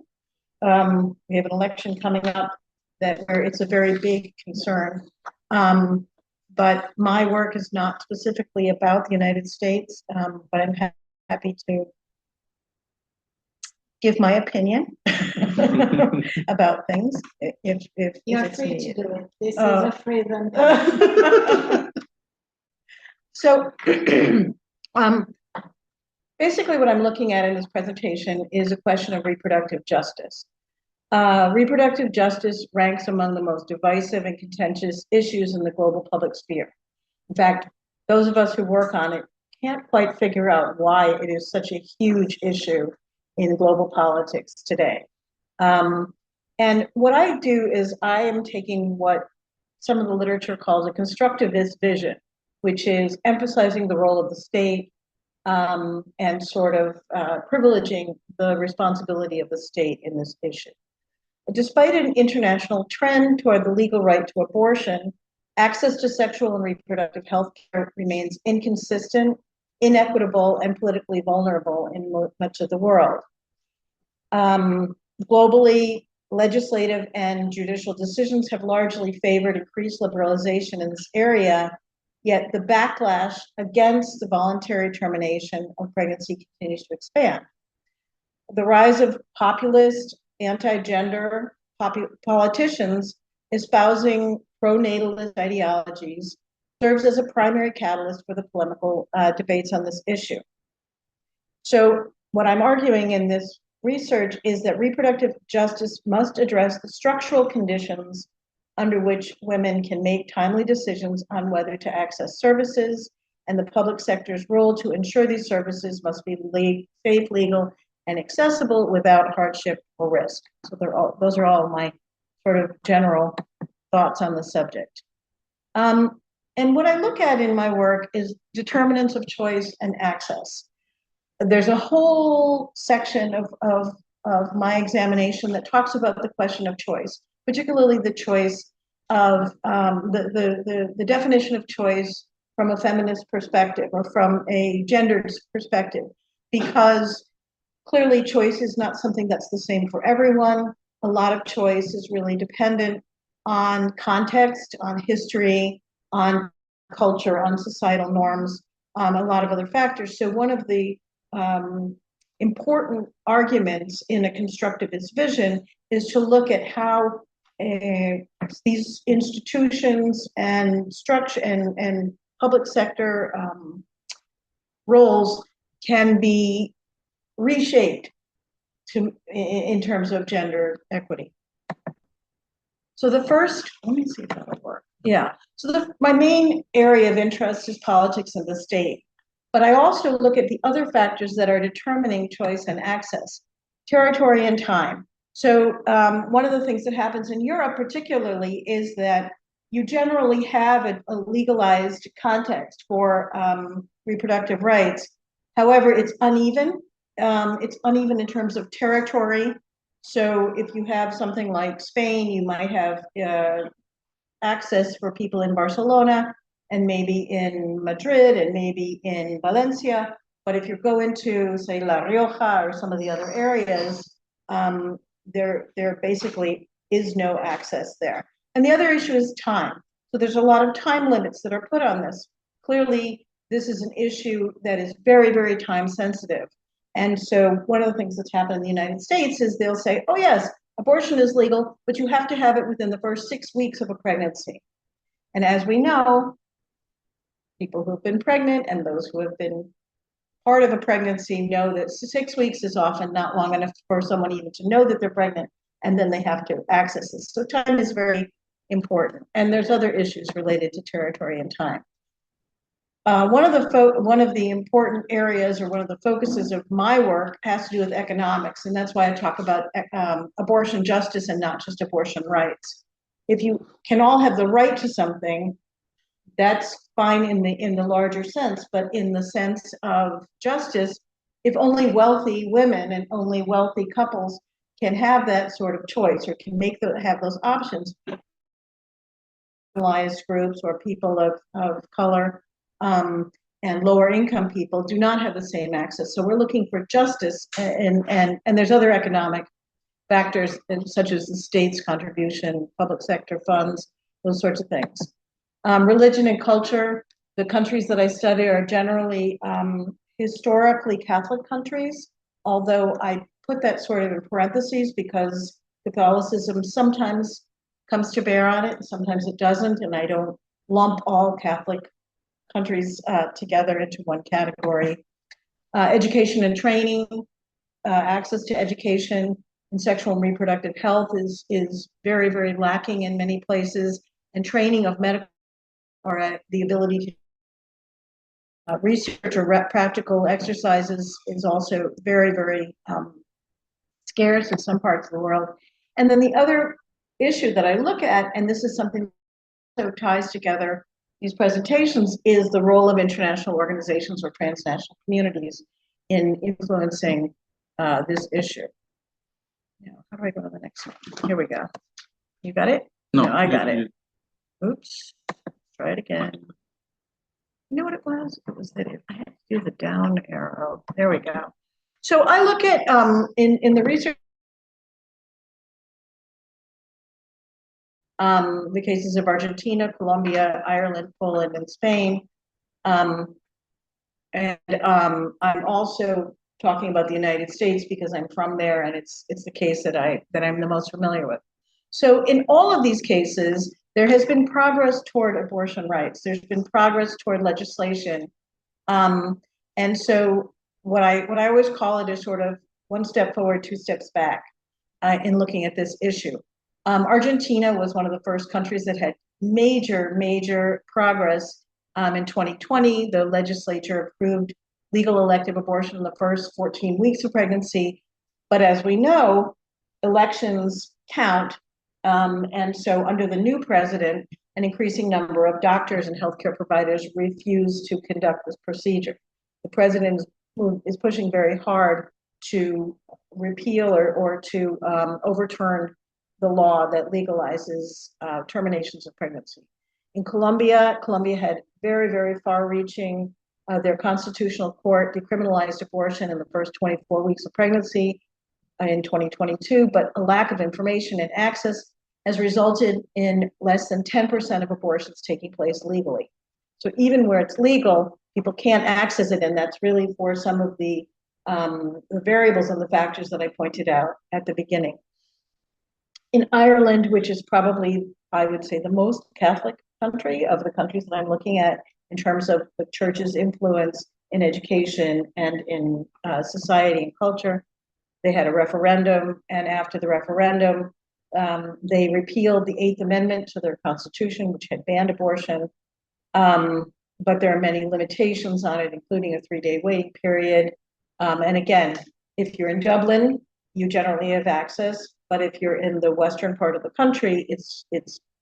Speaker 4: We have an election coming up where it's a very big concern. But my work is not specifically about the United States, but I'm happy to give my opinion about things if
Speaker 1: you're
Speaker 4: it's
Speaker 1: free
Speaker 4: needed.
Speaker 1: to do it. This is a freedom.
Speaker 4: So basically what I'm looking at in this presentation is a question of reproductive justice. Reproductive justice ranks among the most divisive and contentious issues in the global public sphere. In fact, those of us who work on it can't quite figure out why it is such a huge issue in global politics today. And what I do is I am taking what some of the literature calls a constructivist vision, which is emphasizing the role of the state and sort of privileging the responsibility of the state in this issue. Despite an international trend toward the legal right to abortion, access to sexual and reproductive health care remains inconsistent, inequitable, and politically vulnerable in much of the world. Globally, legislative and judicial decisions have largely favored increased liberalization in this area, yet the backlash against the voluntary termination of pregnancy continues to expand. The rise of populist, anti-gender politicians espousing pro-natalist ideologies serves as a primary catalyst for the polemical debates on this issue. So what I'm arguing in this research is that reproductive justice must address the structural conditions under which women can make timely decisions on whether to access services, and the public sector's role to ensure these services must be safe, legal, and accessible without hardship or risk. So those are all my sort of general thoughts on the subject. And what I look at in my work is determinants of choice and access. There's a whole section of my examination that talks about the question of choice, particularly the choice of the definition of choice from a feminist perspective or from a gendered perspective, because clearly choice is not something that's the same for everyone. A lot of choice is really dependent on context, on history, on culture, on societal norms, a lot of other factors. So one of the important arguments in a constructivist vision is to look at how these institutions and structure and public sector roles can be reshaped in terms of gender equity. So the first, let me see if that'll work. Yeah, so my main area of interest is politics and the state, but I also look at the other factors that are determining choice and access, territory and time. So one of the things that happens in Europe particularly is that you generally have a legalized context for reproductive rights. However, it's uneven. It's uneven in terms of territory. So if you have something like Spain, you might have access for people in Barcelona and maybe in Madrid and maybe in Valencia. But if you go into, say, La Rioja or some of the other areas, there basically is no access there. And the other issue is time. So there's a lot of time limits that are put on this. Clearly, this is an issue that is very, very time sensitive. And so one of the things that's happened in the United States is they'll say, oh yes, abortion is legal, but you have to have it within the first 6 weeks of a pregnancy. And as we know, people who have been pregnant and those who have been part of a pregnancy know that 6 weeks is often not long enough for someone even to know that they're pregnant, and then they have to access this. So time is very important. And there's other issues related to territory and time. One of the important areas, or one of the focuses of my work, has to do with economics, and that's why I talk about abortion justice and not just abortion rights. If you can all have the right to something, that's fine in the larger sense, but in the sense of justice, if only wealthy women and only wealthy couples can have that sort of choice or can have those options, marginalized groups or people of color and lower income people do not have the same access. So we're looking for justice, and there's other economic factors such as the state's contribution, public sector funds, those sorts of things. Religion and culture, the countries that I study are generally historically Catholic countries, although I put that sort of in parentheses because Catholicism sometimes comes to bear on it, and sometimes it doesn't, and I don't lump all Catholic countries together into one category. Education and training, access to education and sexual and reproductive health is very, very lacking in many places, and training of medical or the ability to research or practical exercises is also very, very scarce in some parts of the world. And then the other issue that I look at, and this is something that ties together these presentations, is the role of international organizations or transnational communities in influencing this issue. Now, how do I go to the next one? Here we go. You got it?
Speaker 3: No,
Speaker 4: I got it. Oops. Try it again. You know what it was? It was that I had to do the down arrow. There we go. So I look at in the research the cases of Argentina, Colombia, Ireland, Poland, and Spain. I'm also talking about the United States because I'm from there, and it's the case that I'm the most familiar with. So in all of these cases, there has been progress toward abortion rights. There's been progress toward legislation, and so what I always call it is sort of one step forward, two steps back in looking at this issue. Argentina was one of the first countries that had major progress. In 2020, the legislature approved legal elective abortion in the first 14 weeks of pregnancy. But as we know, elections count. And so under the new president, an increasing number of doctors and healthcare providers refuse to conduct this procedure. The president is pushing very hard to repeal or to overturn the law that legalizes terminations of pregnancy. In Colombia had very, very far-reaching, their constitutional court decriminalized abortion in the first 24 weeks of pregnancy in 2022, but a lack of information and access has resulted in less than 10% of abortions taking place legally. So even where it's legal, people can't access it, and that's really for some of the variables and the factors that I pointed out at the beginning. In Ireland, which is probably, I would say, the most Catholic country of the countries that I'm looking at in terms of the church's influence in education and in society and culture, they had a referendum, and after the referendum, they repealed the Eighth Amendment to their constitution, which had banned abortion. But there are many limitations on it, including a 3-day waiting period. And again, if you're in Dublin, you generally have access, but if you're in the western part of the country, it's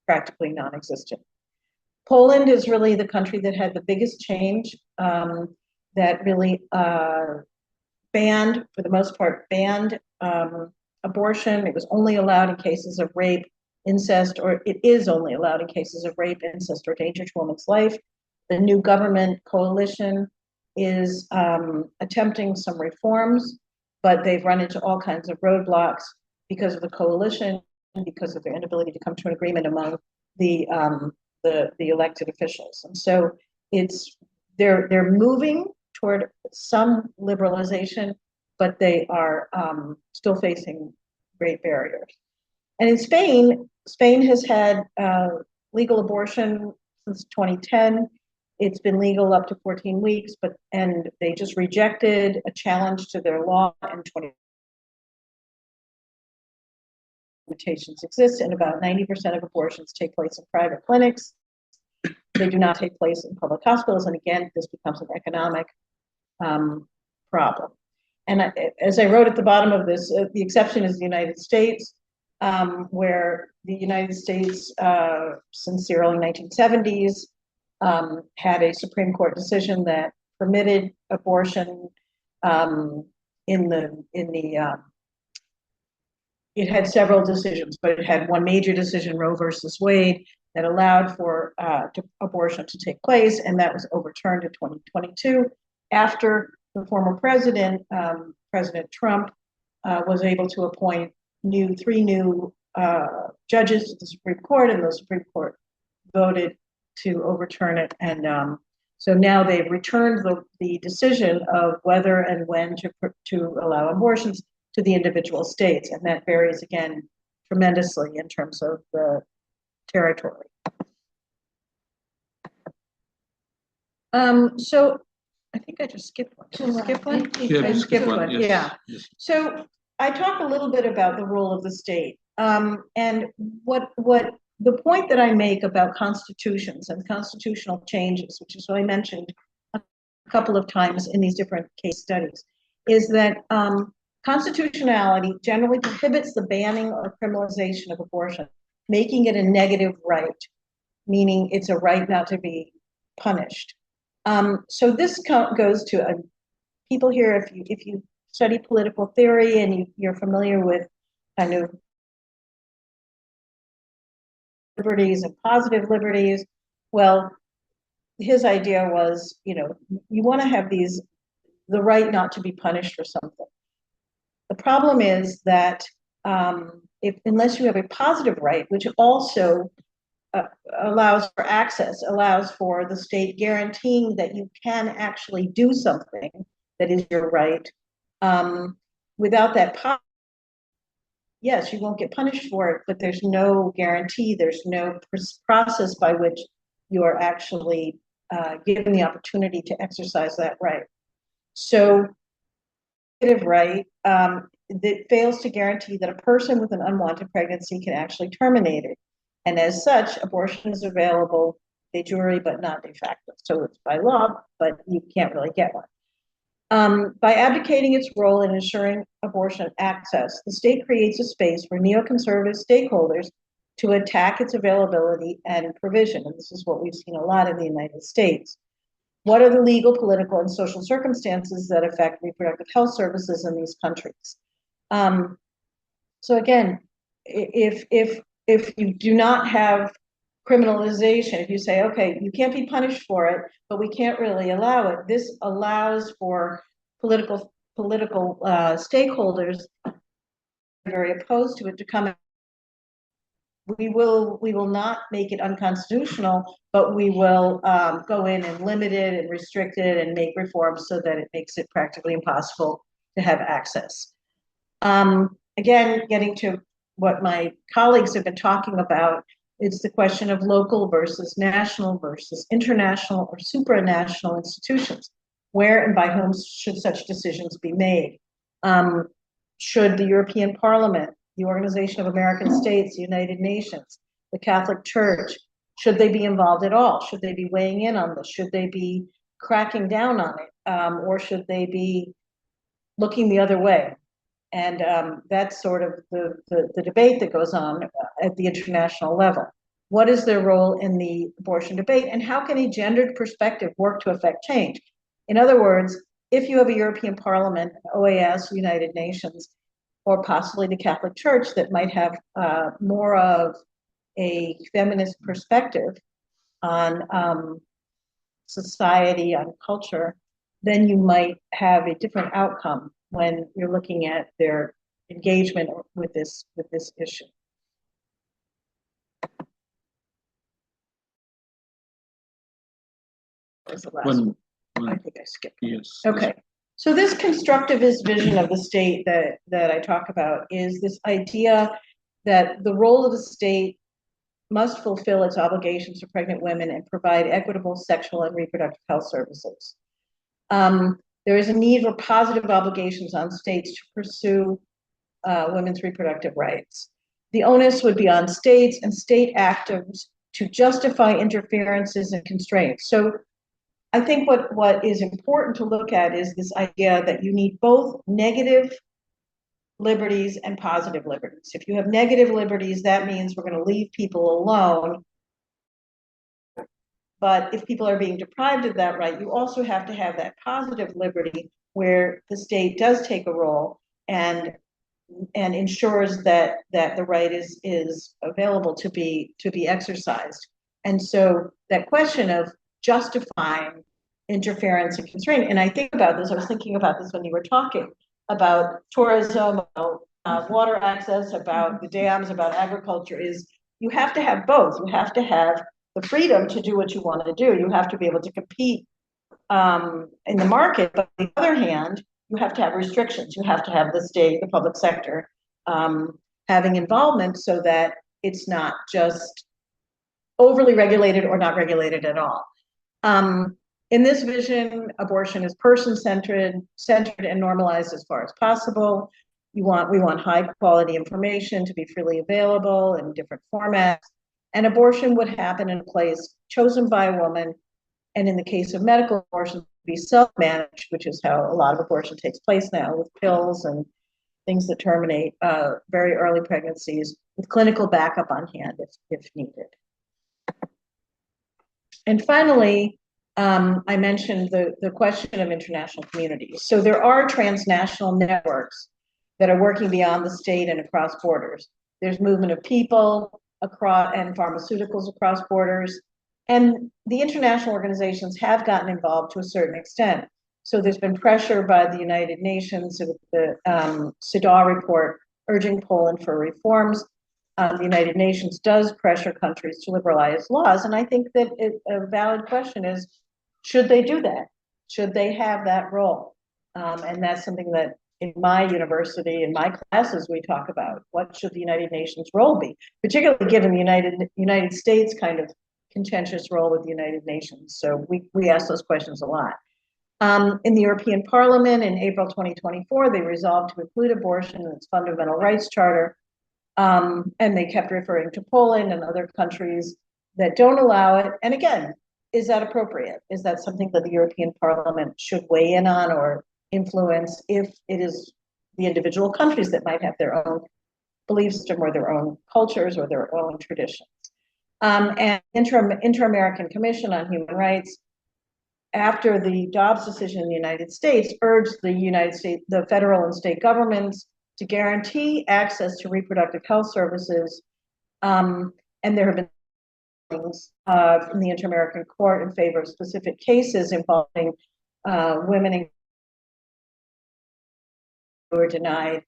Speaker 4: practically non-existent. Poland is really the country that had the biggest change, that really banned, for the most part, banned abortion. It was only allowed in cases of rape, incest, or it is only allowed in cases of rape, incest, or danger to a woman's life. The new government coalition is attempting some reforms, but they've run into all kinds of roadblocks because of the coalition and because of their inability to come to an agreement among the elected officials. And so they're moving toward some liberalization, but they are still facing great barriers. And in Spain has had legal abortion since 2010. It's been legal up to 14 weeks, and they just rejected a challenge to their law in 20. Limitations exist, and about 90% of abortions take place in private clinics. They do not take place in public hospitals, and again, this becomes an economic problem. And as I wrote at the bottom of this, the exception is the United States, where the United States, since the early 1970s, had a Supreme Court decision that permitted abortion it had several decisions, but it had one major decision, Roe versus Wade, that allowed for abortion to take place, and that was overturned in 2022 after the former president, President Trump, was able to appoint three new judges to the Supreme Court, and the Supreme Court voted to overturn it. And so now they've returned the decision of whether and when to allow abortions to the individual states, and that varies again tremendously in terms of the territory. So I think I just skipped one. Did I skip one?
Speaker 3: Yeah,
Speaker 4: I skipped one.
Speaker 3: yes,
Speaker 4: Yeah.
Speaker 3: yes.
Speaker 4: So I talk a little bit about the role of the state, and what the point that I make about constitutions and constitutional changes, which is what I mentioned a couple of times in these different case studies, is that constitutionality generally prohibits the banning or criminalization of abortion, making it a negative right, meaning it's a right not to be punished. So this goes to people here, if you study political theory and you're familiar with kind of liberties and positive liberties, well, his idea was, you want to have the right not to be punished for something. The problem is that unless you have a positive right, which also allows for access, allows for the state guaranteeing that you can actually do something that is your right, without that yes, you won't get punished for it, but there's no guarantee, there's no process by which you are actually given the opportunity to exercise that right. So, right that fails to guarantee that a person with an unwanted pregnancy can actually terminate it. And as such, abortion is available de jure, but not de facto. So it's by law, but you can't really get one. By abdicating its role in ensuring abortion access, the state creates a space for neoconservative stakeholders to attack its availability and provision. And this is what we've seen a lot in the United States. What are the legal, political, and social circumstances that affect reproductive health services in these countries? So again, if you do not have criminalization, if you say, okay, you can't be punished for it, but we can't really allow it, this allows for political stakeholders very opposed to it to come in. We will not make it unconstitutional, but we will go in and limit it and restrict it and make reforms so that it makes it practically impossible to have access. Again, getting to what my colleagues have been talking about, it's the question of local versus national versus international or supranational institutions. Where and by whom should such decisions be made? Should the European Parliament, the Organization of American States, the United Nations, the Catholic Church, should they be involved at all? Should they be weighing in on this? Should they be cracking down on it? Or should they be looking the other way? And that's sort of the debate that goes on at the international level. What is their role in the abortion debate, and how can a gendered perspective work to affect change? In other words, if you have a European Parliament, OAS, United Nations, or possibly the Catholic Church that might have more of a feminist perspective on society, on culture, then you might have a different outcome when you're looking at their engagement with this issue. That was the last one. I think I skipped.
Speaker 3: Yes.
Speaker 4: Okay. So this constructivist vision of the state that I talk about is this idea that the role of the state must fulfill its obligations to pregnant women and provide equitable sexual and reproductive health services. There is a need for positive obligations on states to pursue women's reproductive rights. The onus would be on states and state actors to justify interferences and constraints. So I think what is important to look at is this idea that you need both negative liberties and positive liberties. If you have negative liberties, that means we're going to leave people alone. But if people are being deprived of that right, you also have to have that positive liberty where the state does take a role and ensures that the right is available to be exercised. And so that question of justifying interference and constraint, and I think about this, I was thinking about this when you were talking about tourism, about water access, about the dams, about agriculture, is you have to have both. You have to have the freedom to do what you want to do. You have to be able to compete in the market, but on the other hand, you have to have restrictions. You have to have the state, the public sector, having involvement so that it's not just overly regulated or not regulated at all. In this vision, abortion is person-centered, and normalized as far as possible. We want high quality information to be freely available in different formats. And abortion would happen in a place chosen by a woman. And in the case of medical abortion, be self-managed, which is how a lot of abortion takes place now, with pills and things that terminate very early pregnancies, with clinical backup on hand if needed. And finally, I mentioned the question of international communities. So there are transnational networks that are working beyond the state and across borders. There's movement of people across and pharmaceuticals across borders. And the international organizations have gotten involved to a certain extent. So there's been pressure by the United Nations with the CEDAW report urging Poland for reforms. The United Nations does pressure countries to liberalize laws. And I think that a valid question is, should they do that? Should they have that role? And that's something that in my university, in my classes, we talk about. What should the United Nations role be? Particularly given the United States kind of contentious role with the United Nations. So we ask those questions a lot. In the European Parliament in April 2024, they resolved to include abortion in its fundamental rights charter. And they kept referring to Poland and other countries that don't allow it. And again, is that appropriate? Is that something that the European Parliament should weigh in on or influence if it is the individual countries that might have their own belief system or their own cultures or their own traditions. And Inter-American Commission on Human Rights, after the Dobbs decision in the United States, urged the federal and state governments to guarantee access to reproductive health services. And there have been things from the Inter-American Court in favor of specific cases involving women who were denied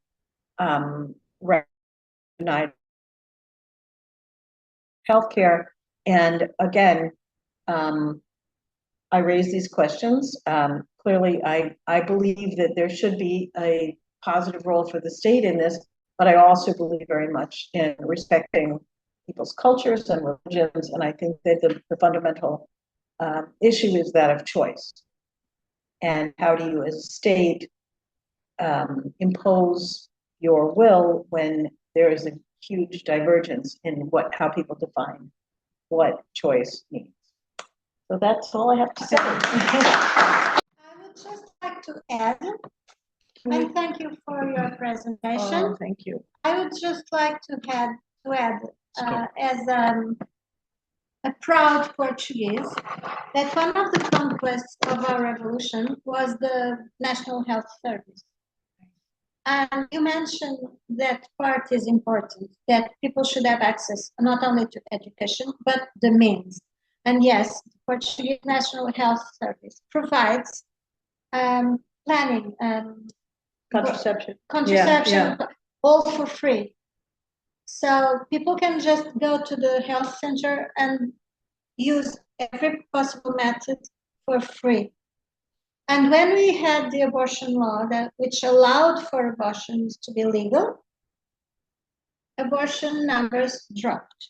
Speaker 4: healthcare. And again, I raise these questions. Clearly, I believe that there should be a positive role for the state in this, but I also believe very much in respecting people's cultures and religions. And I think that the fundamental issue is that of choice. And how do you, as a state, impose your will when there is a huge divergence in how people define what choice means? So that's all I have to say.
Speaker 1: I would just like to add, and thank you for your presentation.
Speaker 4: Oh, thank you.
Speaker 1: I would just like to add as a proud Portuguese, that one of the conquests of our revolution was the National Health Service. And you mentioned that part is important, that people should have access not only to education, but the means. And yes, the Portuguese National Health Service provides planning,
Speaker 4: Contraception.
Speaker 1: contraception, all for free. So people can just go to the health center and use every possible method for free. And when we had the abortion law which allowed for abortions to be legal, abortion numbers dropped.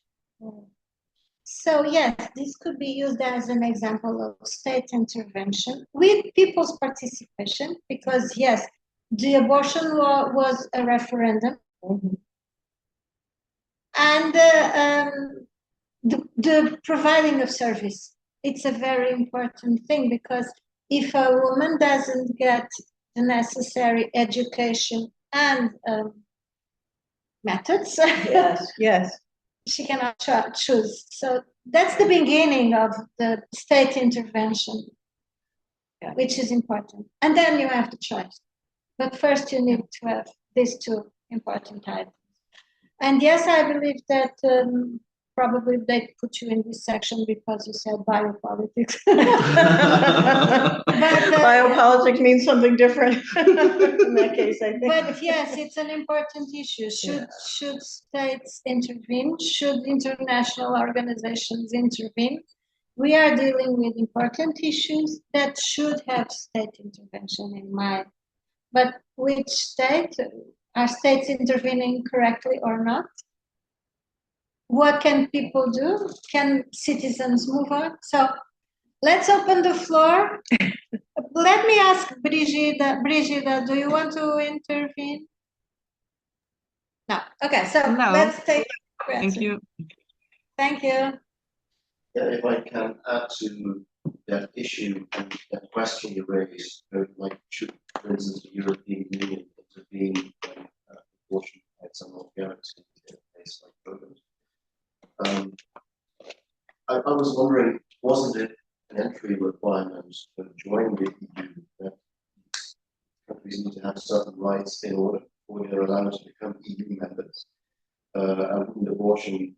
Speaker 1: So yes, this could be used as an example of state intervention with people's participation, because yes, the abortion law was a referendum.
Speaker 4: Mm-hmm.
Speaker 1: And the providing of service, it's a very important thing, because if a woman doesn't get the necessary education and methods,
Speaker 4: yes,
Speaker 1: she cannot choose. So that's the beginning of the state intervention, which is important. And then you have the choice. But first you need to have these two important items. And yes, I believe that probably they put you in this section because you said biopolitics.
Speaker 4: Biopolitics means something different in that case, I think.
Speaker 1: But yes, it's an important issue. Should states intervene? Should international organizations intervene? We are dealing with important issues that should have state intervention in mind. But which state? Are states intervening correctly or not? What can people do? Can citizens move on? So let's open the floor. Let me ask Brigida. Brigida, do you want to intervene? No. Okay, so
Speaker 2: No.
Speaker 1: let's take
Speaker 2: Thank you.
Speaker 1: Thank you.
Speaker 5: Yeah, if I can add to that issue and that question you raised, like should, for instance, the European Union intervene when abortion rights are not guaranteed in a place like Poland? I was wondering, wasn't it an entry requirement to join the EU that countries need to have certain rights in order before they're allowed to become EU members? And wouldn't abortion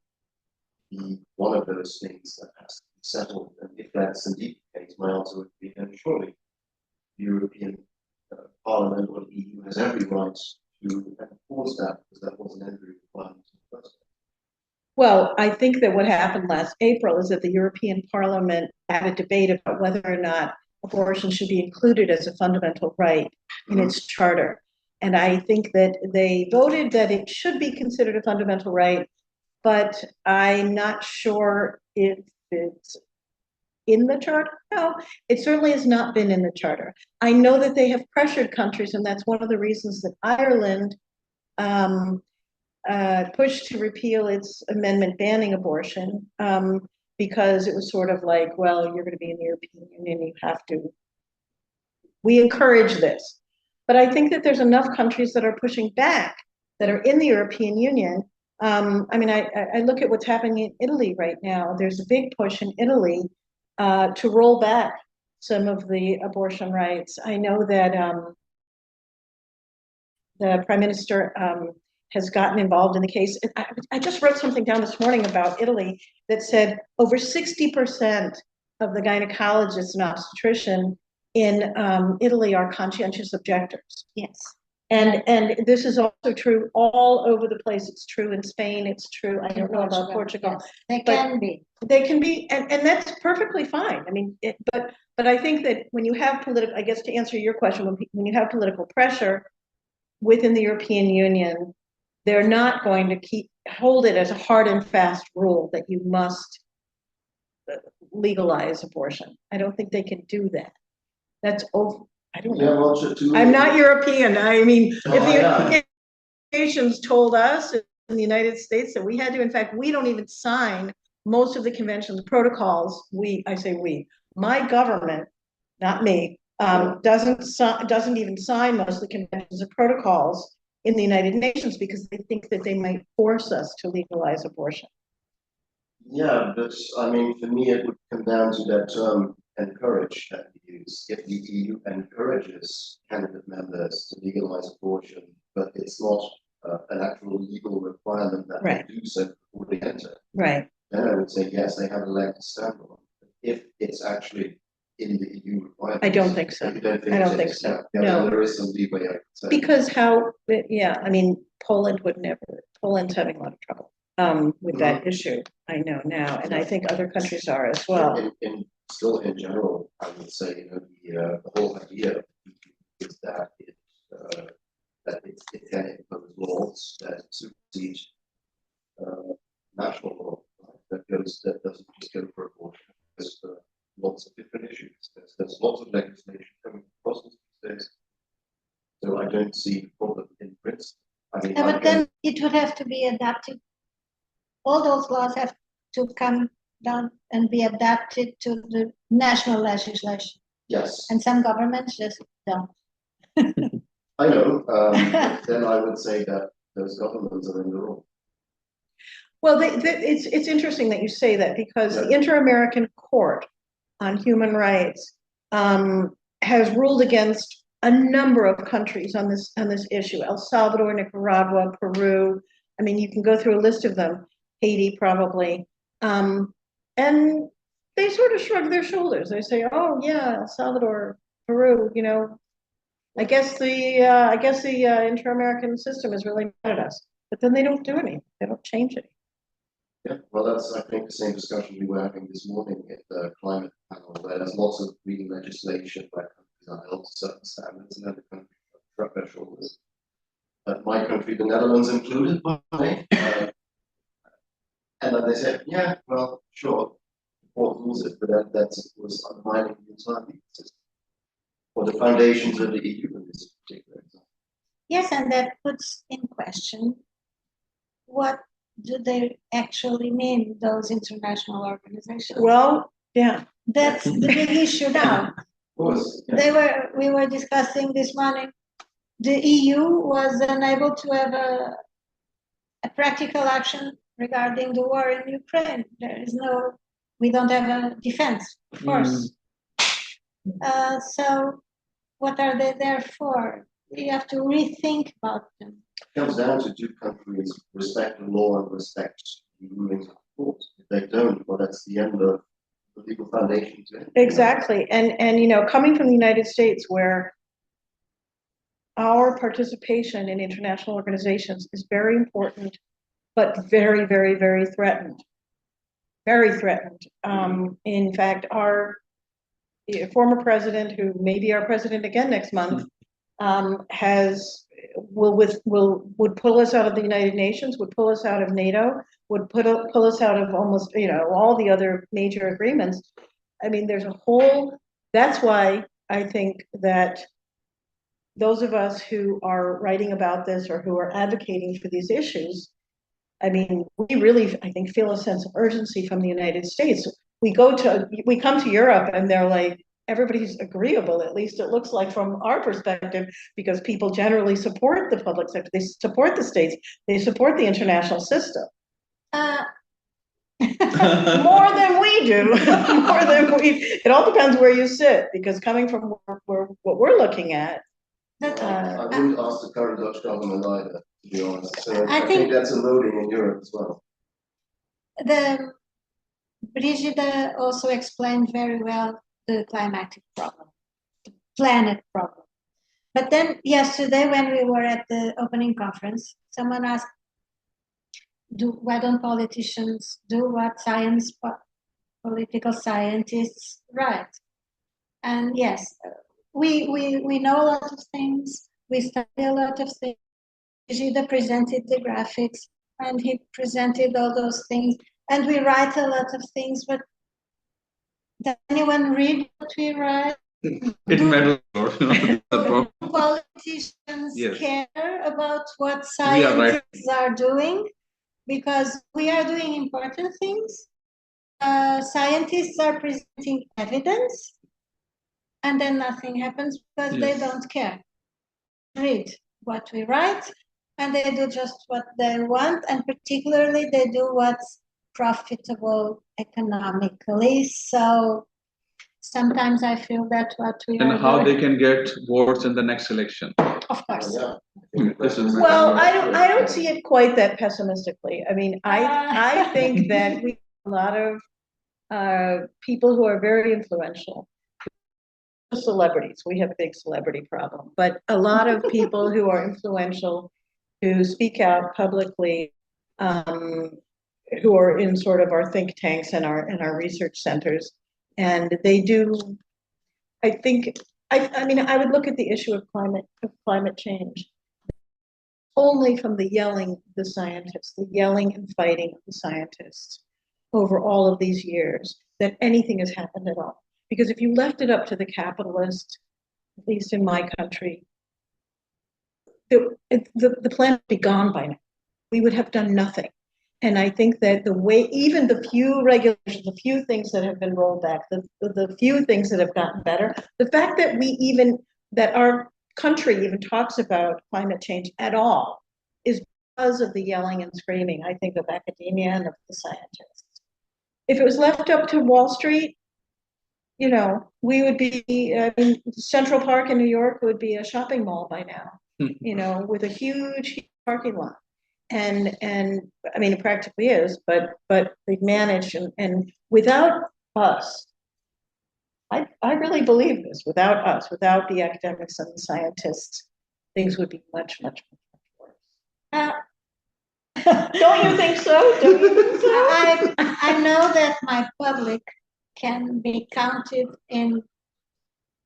Speaker 5: be one of those things that has to be settled? And if that's indeed the case, my answer would be then surely the European Parliament or the EU has every right to enforce that, because that was an entry requirement in the first place.
Speaker 4: Well, I think that what happened last April is that the European Parliament had a debate about whether or not abortion should be included as a fundamental right in its charter. And I think that they voted that it should be considered a fundamental right, but I'm not sure if it's in the charter. No, it certainly has not been in the charter. I know that they have pressured countries, and that's one of the reasons that Ireland pushed to repeal its amendment banning abortion, because it was sort of like, well, you're going to be in the European Union, you have to. We encourage this. But I think that there's enough countries that are pushing back, that are in the European Union. I mean, I look at what's happening in Italy right now. There's a big push in Italy to roll back some of the abortion rights. I know that the Prime Minister has gotten involved in the case. I just wrote something down this morning about Italy that said over 60% of the gynecologists and obstetricians in Italy are conscientious objectors.
Speaker 1: Yes.
Speaker 4: And this is also true all over the place. It's true in Spain. It's true. I don't know about Portugal.
Speaker 1: Yes, they
Speaker 4: but
Speaker 1: can be.
Speaker 4: They can be, and that's perfectly fine. I mean, but I think that when you have political, I guess to answer your question, when you have political pressure within the European Union, they're not going to hold it as a hard and fast rule that you must legalize abortion. I don't think they can do that. That's over. I don't know. I'm not European. I mean, if the nations told us in the United States that we had to, in fact, we don't even sign most of the conventions, protocols. I say we, my government, not me, doesn't even sign most of the conventions and protocols in the United Nations because they think that they might force us to legalize abortion.
Speaker 5: Yeah, but I mean, for me, it would come down to that term encourage that we use. If the EU encourages candidate members to legalize abortion, but it's not an actual legal requirement that they do so before they enter,
Speaker 4: right?
Speaker 5: Then I would say yes, they have a leg to stand on. If it's actually in the EU requirement,
Speaker 4: I don't think so.
Speaker 5: I don't think so.
Speaker 4: Yeah, no,
Speaker 5: there is some leeway, I would say.
Speaker 4: Because I mean, Poland would never. Poland's having a lot of trouble with that issue. I know now, and I think other countries are as well.
Speaker 5: Still, in general, I would say, the whole idea is that it can impose laws that supersede national law, right? that doesn't just go for abortion. There's lots of different issues. There's lots of legislation coming across these days. So I don't see a problem in principle. I mean,
Speaker 1: but then it would have to be adapted. All those laws have to come down and be adapted to the national legislation.
Speaker 5: Yes.
Speaker 1: And some governments just don't.
Speaker 5: I know. Then I would say that those governments are in the wrong.
Speaker 4: Well, it's interesting that you say that because the Inter-American Court on Human Rights has ruled against a number of countries on this issue: El Salvador, Nicaragua, Peru. I mean, you can go through a list of them. Haiti, probably. And they sort of shrug their shoulders. They say, "Oh yeah, El Salvador, Peru. You know, I guess the Inter-American system is really mad at us." But then they don't do anything. They don't change it.
Speaker 5: Yeah, well, that's, I think, the same discussion we were having this morning at the climate panel, where there's lots of green legislation where countries are held to certain standards and other countries shrug their shoulders. But my country, the Netherlands included, and then they said, yeah, well, sure, the court rules it, but that was undermining the entire legal system, or the foundations of the EU in this particular example.
Speaker 1: Yes, and that puts in question what do they actually mean, those international organizations?
Speaker 4: Well, yeah.
Speaker 1: That's the big issue now.
Speaker 5: Of course. Yeah.
Speaker 1: We were discussing this morning. The EU was unable to have a practical action regarding the war in Ukraine. We don't have a defense force. So what are they there for? We have to rethink about them.
Speaker 5: It comes down to do countries respect the law and respect the rulings of the court. If they don't, well, that's the end of the legal foundation to it.
Speaker 4: Exactly. And you know, coming from the United States, where our participation in international organizations is very important, but very, very, very threatened. Very threatened. In fact, our former president, who may be our president again next month, would pull us out of the United Nations, would pull us out of NATO, would pull us out of almost, you know, all the other major agreements. I mean, that's why I think that those of us who are writing about this or who are advocating for these issues, I mean, we really, I think, feel a sense of urgency from the United States. We come to Europe and they're like, everybody's agreeable, at least it looks like from our perspective, because people generally support the public sector, they support the states, they support the international system. More than we do, more than it all depends where you sit, because coming from what we're looking at.
Speaker 5: I wouldn't ask the current Dutch government either, to be honest. So
Speaker 1: I
Speaker 5: I
Speaker 1: think
Speaker 5: think that's eroding in Europe as well.
Speaker 1: the Brigida also explained very well the climatic problem, the planet problem. But then yesterday, when we were at the opening conference, someone asked, why don't politicians do what political scientists write? And yes, we know a lot of things, we study a lot of things. Brigida presented the graphics, and he presented all those things, and we write a lot of things, but does anyone read what we write?
Speaker 3: It matters a lot, you know.
Speaker 1: Politicians
Speaker 3: Yes.
Speaker 1: care about what scientists are doing, because we are doing important things. Scientists are presenting evidence, and then nothing happens because they don't care. Read what we write, and they do just what they want, and particularly they do what's profitable economically. So sometimes I feel that what we
Speaker 3: And
Speaker 1: are
Speaker 3: how
Speaker 1: doing,
Speaker 3: they can get votes in the next election.
Speaker 1: of course.
Speaker 5: Yeah.
Speaker 3: This is
Speaker 4: Well, I don't see it quite that pessimistically. I mean, I think that we have a lot of people who are very influential. Celebrities, we have a big celebrity problem, but a lot of people who are influential, who speak out publicly, who are in sort of our think tanks and our research centers, and they do. I think I mean I would look at the issue of climate change only from the yelling of the scientists, the yelling and fighting of the scientists over all of these years, that anything has happened at all. Because if you left it up to the capitalists, at least in my country, the planet would be gone by now. We would have done nothing. And I think that the way, even the few regulations, the few things that have been rolled back, the few things that have gotten better, the fact that that our country even talks about climate change at all is because of the yelling and screaming, I think, of academia and of the scientists. If it was left up to Wall Street, you know, we would be, I mean, Central Park in New York would be a shopping mall by now, you know, with a huge parking lot. And I mean, it practically is, but they've managed, and without us, I really believe this, without us, without the academics and the scientists, things would be much, much, much worse. Don't you think so? Don't you think so?
Speaker 1: I know that my public can be counted in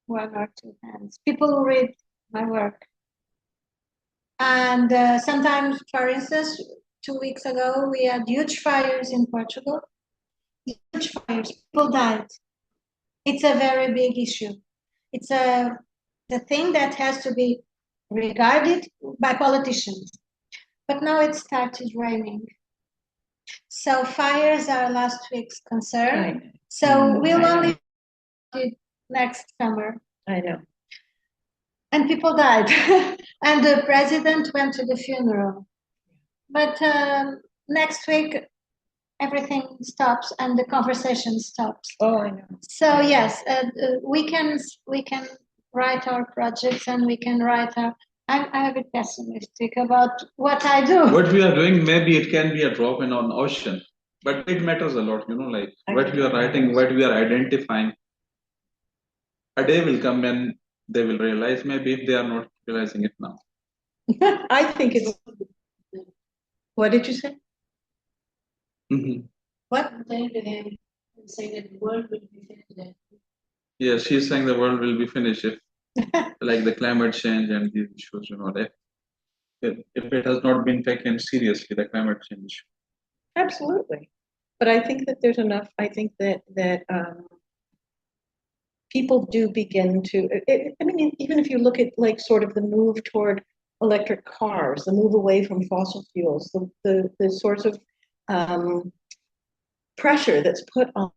Speaker 1: one or two hands. People who read my work. And sometimes, for instance, 2 weeks ago, we had huge fires in Portugal. Huge fires, people died. It's a very big issue. It's the thing that has to be regarded by politicians. But now it started raining. So fires are last week's concern. So we'll only do it next summer.
Speaker 4: I know.
Speaker 1: And people died. And the president went to the funeral. But next week, everything stops and the conversation stops.
Speaker 4: Oh, I know.
Speaker 1: So yes, we can write our projects, and we can write our. I'm a bit pessimistic about what I do.
Speaker 3: What we are doing, maybe it can be a drop in an ocean, but it matters a lot, you know, like what we are writing, what we are identifying. A day will come when they will realize, maybe if they are not realizing it now.
Speaker 4: I think it's. What did you say?
Speaker 3: Mm-hmm.
Speaker 1: What?
Speaker 6: Say that the world will be finished.
Speaker 3: Yeah, she's saying the world will be finished if, like the climate change and these issues, you know, if it has not been taken seriously, the climate change issue.
Speaker 4: Absolutely. But I think that there's enough, I think that people do begin to, I mean, even if you look at like sort of the move toward electric cars, the move away from fossil fuels, the sorts of pressure that's put on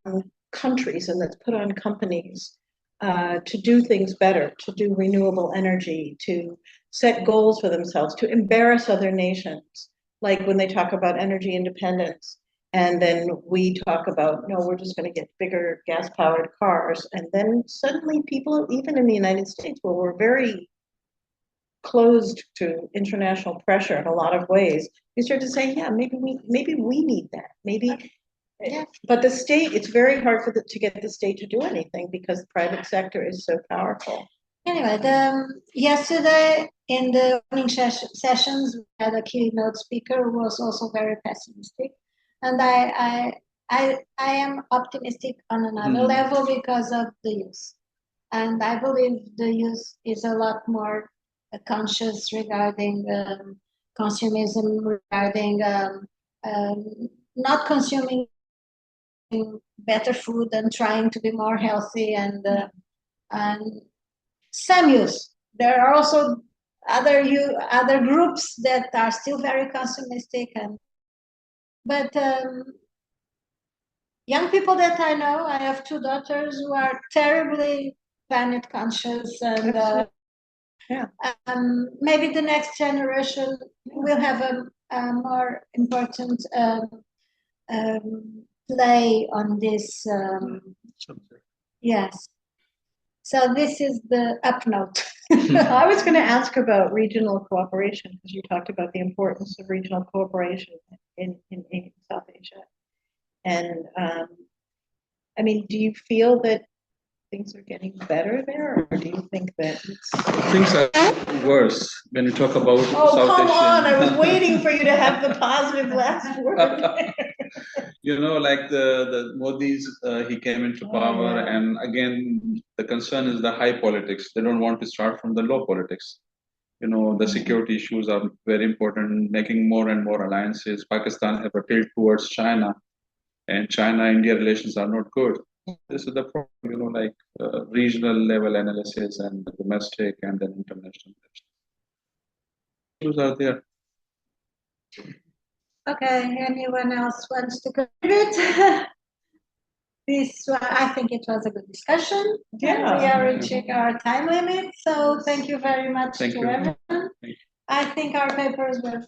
Speaker 4: countries and that's put on companies to do things better, to do renewable energy, to set goals for themselves, to embarrass other nations, like when they talk about energy independence. And then we talk about, no, we're just going to get bigger gas-powered cars. And then suddenly people, even in the United States, where we're very closed to international pressure in a lot of ways, we start to say, yeah, maybe we need that. Maybe,
Speaker 1: Yeah.
Speaker 4: but the state, it's very hard to get the state to do anything because the private sector is so powerful.
Speaker 1: Anyway, yesterday in the morning sessions, we had a keynote speaker who was also very pessimistic. And I am optimistic on another level because of the youth. And I believe the youth is a lot more conscious regarding consumerism, regarding not consuming better food and trying to be more healthy, and some youth. There are also other groups that are still very consumeristic, but young people that I know, I have two daughters who are terribly planet conscious, and maybe the next generation will have a more important play on this. Yes. So this is the up note.
Speaker 4: I was going to ask about regional cooperation, because you talked about the importance of regional cooperation in South Asia. And I mean, do you feel that things are getting better there, or do you think that
Speaker 3: Things are worse when you talk about
Speaker 4: Oh,
Speaker 3: South
Speaker 4: come on, I was
Speaker 3: Asian.
Speaker 4: waiting for you to have the positive last word.
Speaker 3: You know, like the Modi's, he came into power,
Speaker 4: yeah.
Speaker 3: and again, the concern is the high politics. They don't want to start from the low politics. You know, the security issues are very important, making more and more alliances. Pakistan have a tilt towards China, and China-India relations are not good. This is the problem, you know, like regional level analysis and domestic and then international issues are there.
Speaker 1: Okay, anyone else wants to contribute? I think it was a good discussion.
Speaker 4: Yeah.
Speaker 1: We are reaching our time limit, so thank you very much
Speaker 3: Thank
Speaker 1: to
Speaker 3: you.
Speaker 1: everyone. I think our papers were.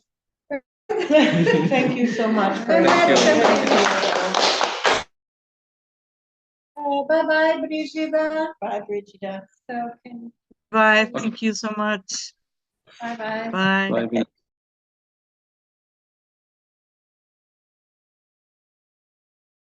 Speaker 4: Thank you so much for
Speaker 3: Thank you.
Speaker 1: Bye-bye, Brigida.
Speaker 4: Bye, Brigida.
Speaker 1: So,
Speaker 2: Bye. Thank you so much.
Speaker 1: bye-bye.
Speaker 2: Bye.
Speaker 3: Bye.